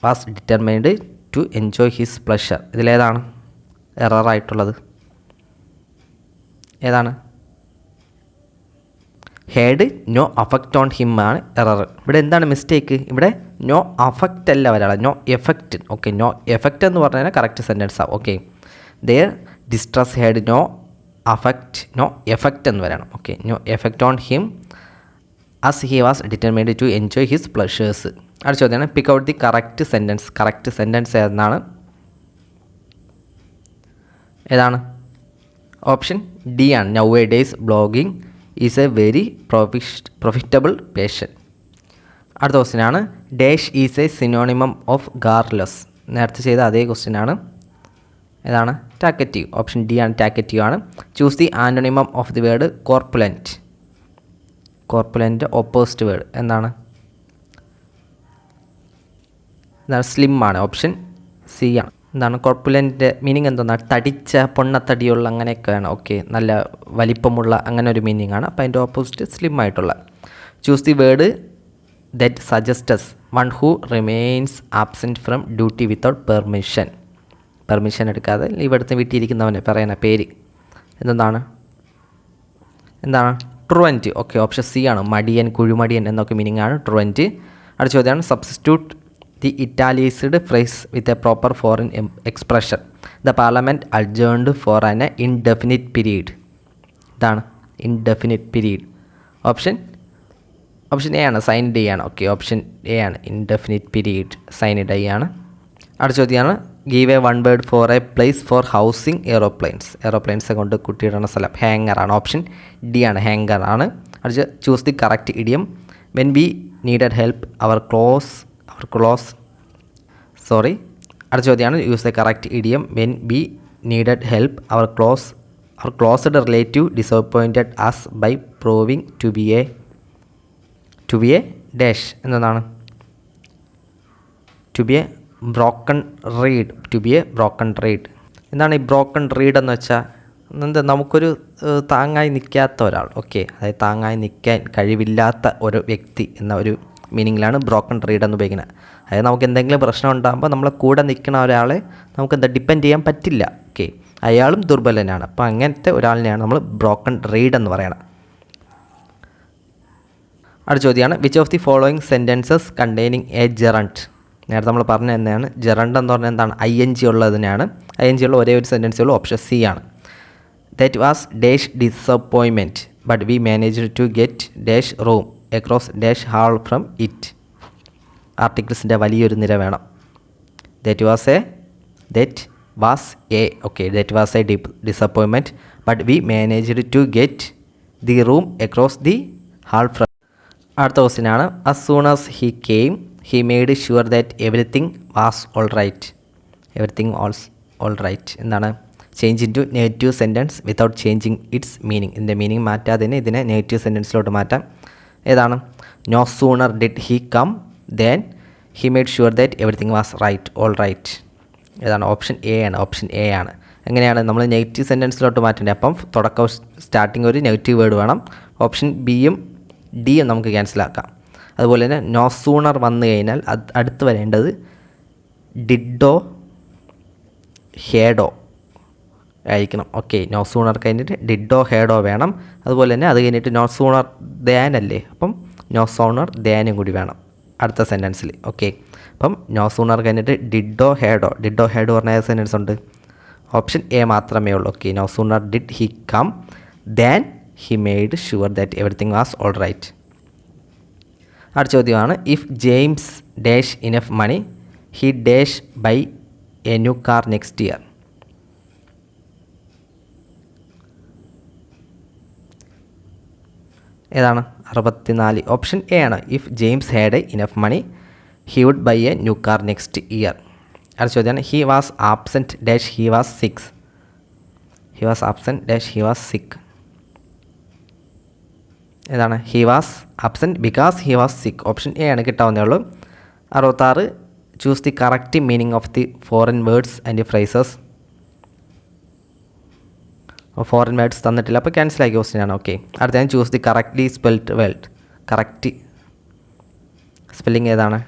was determined to enjoy his pleasure. ഇതിലേതാണ് എററായിട്ടുള്ളത്? ഏതാണ്? Had no affect on him ആണ് error. ഇവിടെ എന്താണ് mistake? ഇവിടെ നോ അഫക്റ്റ് അല്ല വരാളെ, no effect. Okay, no effect എന്ന് പറഞ്ഞാൽ കറക്റ്റ് സെൻറ്റൻസ് ആവും. Okay, their distress had no effect എന്ന് വരണം. Okay, no effect on him as he was determined to enjoy his pleasures. അടുത്ത ചോദ്യമാണ് pick out the correct sentence ഏതാണ്? Option D ആണ്. Nowadays blogging is a very profitable passion. അടുത്ത ക്വസ്റ്റ്യനാണ് dash is a synonym of garrulous. നേരത്തെ ചെയ്ത അതേ ക്വസ്റ്റ്യനാണ്. ഏതാണ്? ടാക്കറ്റീവ്. ഓപ്ഷൻ ഡി ആണ്, ടാക്കറ്റീവ് ആണ്. Choose the antonym of the word corpulent. Corpulent opposite word എന്താണ്? സ്ലിം ആണ്. ഓപ്ഷൻ സി ആണ്. എന്താണ് കോർപ്പുലൻ്റ് മീനിങ്? എന്താണ്? തടിച്ച, പൊണ്ണത്തടിയുള്ള, അങ്ങനെയൊക്കെയാണ്. ഓക്കെ, നല്ല വലിപ്പമുള്ള, അങ്ങനെ ഒരു മീനിങ് ആണ്. അപ്പോൾ അതിൻ്റെ ഓപ്പോസിറ്റ് സ്ലിം ആയിട്ടുള്ള. Choose the word that suggests one who remains absent from duty without permission എടുക്കാതെ ലീവ് എടുത്ത് വീട്ടിലിരിക്കുന്നവനെ പറയുന്ന പേര് എന്താണ്? ട്രുവൻറ്റ്. ഓക്കെ, ഓപ്ഷൻ സി ആണ്. മടിയൻ, കുഴിമടിയൻ എന്നൊക്കെ മീനിങ് ആണ് ട്രുവൻറ്റ്. അടുത്ത ചോദ്യമാണ് substitute the italicised phrase with a proper foreign expression. The parliament adjourned for an indefinite period. ഇതാണ് ഇൻഡെഫിനിറ്റ് പീരീഡ്. ഓപ്ഷൻ എ ആണ്, സൈൻഡ് ഡേ ആണ്. ഓക്കെ, ഓപ്ഷൻ എ ആണ്, ഇൻഡെഫിനിറ്റ് പീരീഡ്, സൈൻഡ് ഡേ ആണ്. അടുത്ത ചോദ്യമാണ് give a one word for a place for housing aeroplanes കൊണ്ട് കുട്ടിയിടുന്ന സ്ഥലം. ഹാങ്ങർ ആണ്. ഓപ്ഷൻ ഡി ആണ്, ഹാങ്കർ ആണ്. അടുത്ത choose the correct idiom. When we needed help അടുത്ത ചോദ്യമാണ് use the correct idiom. When we needed help our closed relative disappointed us by proving to be a dash എന്നതാണ്? To be a broken reed. എന്താണ് ഈ broken read എന്ന് വെച്ചാൽ? എന്താ നമുക്കൊരു താങ്ങായി നിൽക്കാത്ത ഒരാൾ, ഓക്കെ, അതായത് താങ്ങായി നിൽക്കാൻ കഴിവില്ലാത്ത ഒരു വ്യക്തി എന്ന ഒരു മീനിങ്ങിലാണ് ബ്രോക്കൺ റീഡ് എന്ന് ഉപയോഗിക്കുന്നത്. അതായത് നമുക്ക് എന്തെങ്കിലും പ്രശ്നം ഉണ്ടാകുമ്പോൾ നമ്മളെ കൂടെ നിൽക്കുന്ന ഒരാളെ നമുക്ക് ഡിപ്പെൻഡ് ചെയ്യാൻ പറ്റില്ല, ഓക്കെ, അയാളും ദുർബലനാണ്. അപ്പോൾ അങ്ങനത്തെ ഒരാളിനെയാണ് നമ്മൾ ബ്രോക്കൺ റീഡ് എന്ന് പറയണം. അടുത്ത ചോദ്യമാണ് which of the following sentences containing A gerund. നേരത്തെ നമ്മൾ പറഞ്ഞ തന്നെയാണ് ജെറണ്ട് എന്ന് പറഞ്ഞാൽ എന്താണ്, ING ഉള്ളതിനാണ്. ING ഉള്ള ഒരേ ഒരു സെൻറ്റൻസേ ഉള്ളൂ, ഓപ്ഷൻ സി ആണ്. That was dash disappointment but we managed to get dash room across dash hall from it. ആർട്ടിക്കിൾസിൻ്റെ വലിയൊരു നിര വേണം. That was a okay, that was a disappointment but we managed to get the room across the hall from. അടുത്ത ക്വസ്റ്റ്യനാണ് as soon as he came he made sure that everything was all right. everything was all right എന്താണ്, change into negative sentence without changing its meaning. ഇതിൻ്റെ meaning മാറ്റാതെ തന്നെ ഇതിനെ നെഗറ്റീവ് സെൻറ്റൻസിലോട്ട് മാറ്റാം. ഏതാണ്, no sooner did he come then he made sure that everything was right, all right. ഏതാണ്, ഓപ്ഷൻ എ ആണ്. ഓപ്ഷൻ എ ആണ്. എങ്ങനെയാണ് നമ്മൾ നെഗറ്റീവ് സെൻറ്റൻസിലോട്ട് മാറ്റേണ്ടത്? അപ്പം തുടക്കം സ്റ്റാർട്ടിങ് ഒരു നെഗറ്റീവ് വേർഡ് വേണം. ഓപ്ഷൻ ബിയും ഡിയും നമുക്ക് ക്യാൻസലാക്കാം. അതുപോലെ തന്നെ നോ സൂണർ വന്നു കഴിഞ്ഞാൽ അടുത്ത് വരേണ്ടത് ഡിഡോ ഹേഡോ ആയിരിക്കണം. ഓക്കെ, നോ സൂണർ കഴിഞ്ഞിട്ട് ഡിഡോ ഹേഡോ വേണം. അതുപോലെ തന്നെ അത് കഴിഞ്ഞിട്ട് നോ സൂണർ ദ്യാൻ അല്ലേ, അപ്പം നോ സൂണർ ദ്യാനും കൂടി വേണം അടുത്ത സെൻറ്റൻസിൽ. ഓക്കെ, അപ്പം നോ സൂണർ കഴിഞ്ഞിട്ട് ഡിഡോ ഹേഡോ പറഞ്ഞ ഏത് സെൻറ്റൻസ് ഉണ്ട്? ഓപ്ഷൻ എ മാത്രമേ ഉള്ളൂ. Okay, no sooner did he come than he made sure that everything was all right. അടുത്ത ചോദ്യമാണ് if James dash enough money he dash buy a new car next year. ഏതാണ്, 64. Option A ആണ്. If James had enough money he would buy a new car next year. അടുത്ത ചോദ്യമാണ് he was absent dash he was sick. He was absent dash he was sick. ഏതാണ്, he was absent because he was sick. Option A ആണ് കിട്ടാവുന്നേ ഉള്ളൂ. 66 choose the correct meaning of the foreign words and phrases. Foreign words തന്നിട്ടില്ല, അപ്പോൾ ക്യാൻസലാക്കിയ ക്വസ്റ്റ്യനാണ്. Okay, അടുത്ത ഞാൻ choose the correctly spelled word. Correct spelling ഏതാണ്?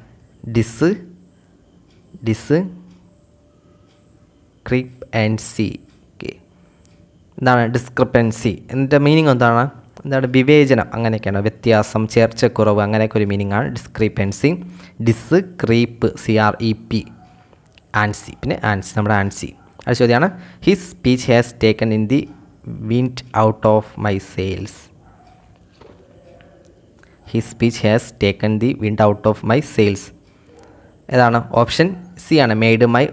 Discrepancy. Okay, എന്താണ് ഡിസ്ക്രിപ്പൻസി? എന്നിട്ട് മീനിങ് എന്താണ്? വിവേചനം, അങ്ങനെയൊക്കെയാണ്. വ്യത്യാസം, ചേർച്ചക്കുറവ്, അങ്ങനെയൊക്കെ ഒരു മീനിങ് ആണ് ഡിസ്ക്രിപ്പൻസി. Creep CREP. ആൻസി, പിന്നെ ആൻസി, നമ്മുടെ ആൻസി. അടുത്ത ചോദ്യമാണ് his speech has taken in the wind out of my sails. His speech has taken the wind out of my sails. ഏതാണ്, ഓപ്ഷൻ സി ആണ്. Made my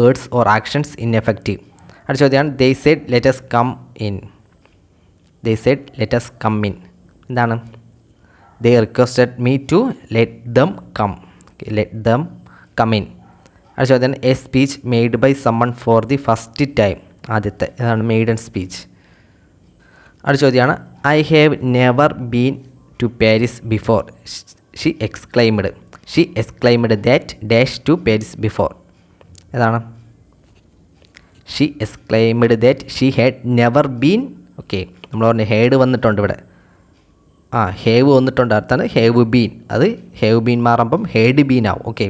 words or actions ineffective. അടുത്ത ചോദ്യമാണ് they said let us come in. They said let us come in. എന്താണ്, they requested me to let them come. Okay, let them come in. അടുത്ത ചോദ്യം a speech made by someone for the first time. ആദ്യത്തെ ഇതാണ് maiden speech. അടുത്ത ചോദ്യമാണ് I have never been to Paris before. She exclaimed that dash to Paris before. ഏതാണ്, she exclaimed that she had never been. Okay, നമ്മൾ പറഞ്ഞ had വന്നിട്ടുണ്ട് ഇവിടെ. Have വന്നിട്ടുണ്ട്, അടുത്താണ് ഹേവ് ബീൻ. അത് ഹേവ് ബീൻ മാറുമ്പം ഹേഡ് ബീൻ ആവും. Okay,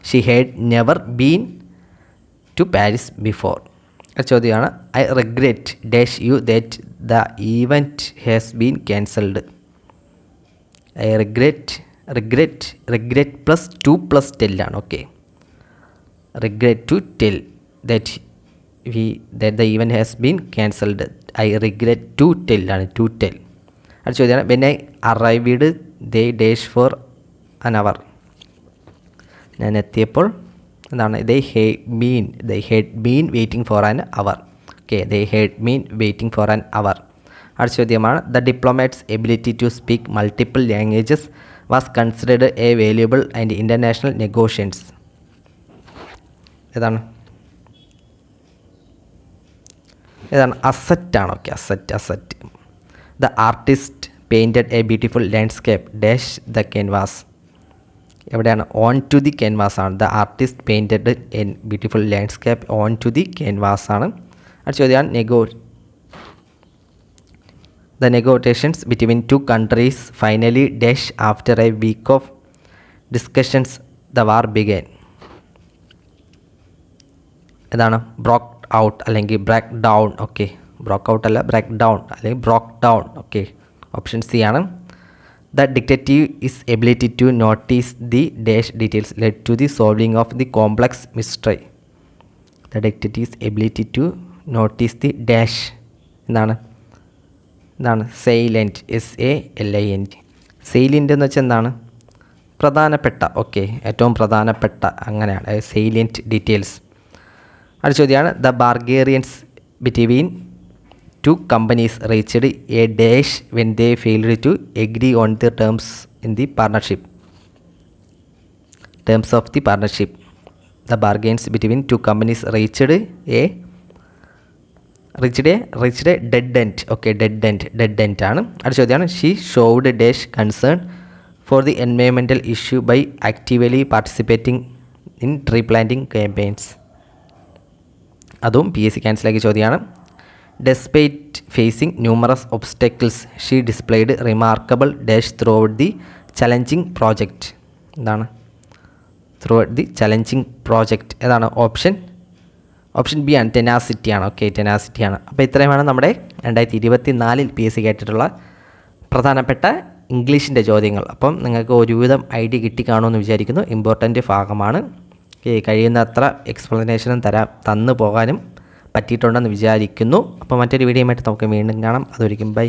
she had never been to Paris before. ചോദ്യമാണ് I regret dash you that the event has been cancelled. I regret plus 2 + tell ആണ്. Okay, regret to tell that the event has been cancelled. I regret to tell ആണ്, to tell. അടുത്ത ചോദ്യമാണ് when I arrived they dash for an hour. ഞാൻ എത്തിയപ്പോൾ എന്താണ്, they had been waiting for an hour. Okay, they had been waiting for an hour. അടുത്ത ചോദ്യമാണ് the diplomat's ability to speak multiple languages was considered a valuable and international negotiations. ഏതാണ്, അസറ്റാണ്. Okay, asset. The artist painted a beautiful landscape dash the canvas. എവിടെയാണ്, on to the canvas ആണ്. The artist painted a beautiful landscape on to the canvas ആണ്. അടുത്ത ചോദ്യമാണ് The negotiations between two countries finally dash after a week of discussions the war began. ഇതാണ് broke out അല്ലെങ്കിൽ break down. Okay, broke out അല്ല, break down അല്ലെങ്കിൽ broke down. Okay, option C ആണ്. The detective is ability to notice the dash details led to the solving of the complex mystery. The detective is ability to notice the dash എന്താണ് salient, SALINT. സെയിലിൻ്റ് എന്ന് വെച്ചാൽ എന്താണ്? പ്രധാനപ്പെട്ട. Okay, ഏറ്റവും പ്രധാനപ്പെട്ട, അങ്ങനെയാണ് സെയിലിയൻറ്റ് details. അടുത്ത ചോദ്യമാണ് the bargains between two companies reached a dash when they failed to agree on the terms in the partnership. Terms of the partnership. The bargains between two companies reached a dead end. Okay, dead end ആണ്. അടുത്ത ചോദ്യമാണ് she showed dash concern for the environmental issue by actively participating in tree planting campaigns. അതും PSC ക്യാൻസലാക്കിയ ചോദ്യമാണ്. Despite facing numerous obstacles she displayed remarkable dash through out the challenging project. എന്താണ് throughout the challenging project? ഏതാണ്? Option B ആണ്, tenacity ആണ്. Okay, tenacity ആണ്. അപ്പോൾ ഇത്രയുമാണ് നമ്മുടെ 2024 PSC കേട്ടിട്ടുള്ള പ്രധാനപ്പെട്ട ഇംഗ്ലീഷിൻ്റെ ചോദ്യങ്ങൾ. അപ്പം നിങ്ങൾക്ക് ഒരുവിധം ഐഡിയ കിട്ടിക്കാണുമെന്ന് വിചാരിക്കുന്നു. ഇമ്പോർട്ടൻ്റ് ഭാഗമാണ്. കഴിയുന്നത്ര എക്സ്പ്ലനേഷനും തന്നു പോകാനും പറ്റിയിട്ടുണ്ടെന്ന് വിചാരിക്കുന്നു. അപ്പോൾ മറ്റൊരു വീഡിയോയുമായിട്ട് നമുക്ക് വീണ്ടും കാണാം. അതൊരിക്കും ബൈ.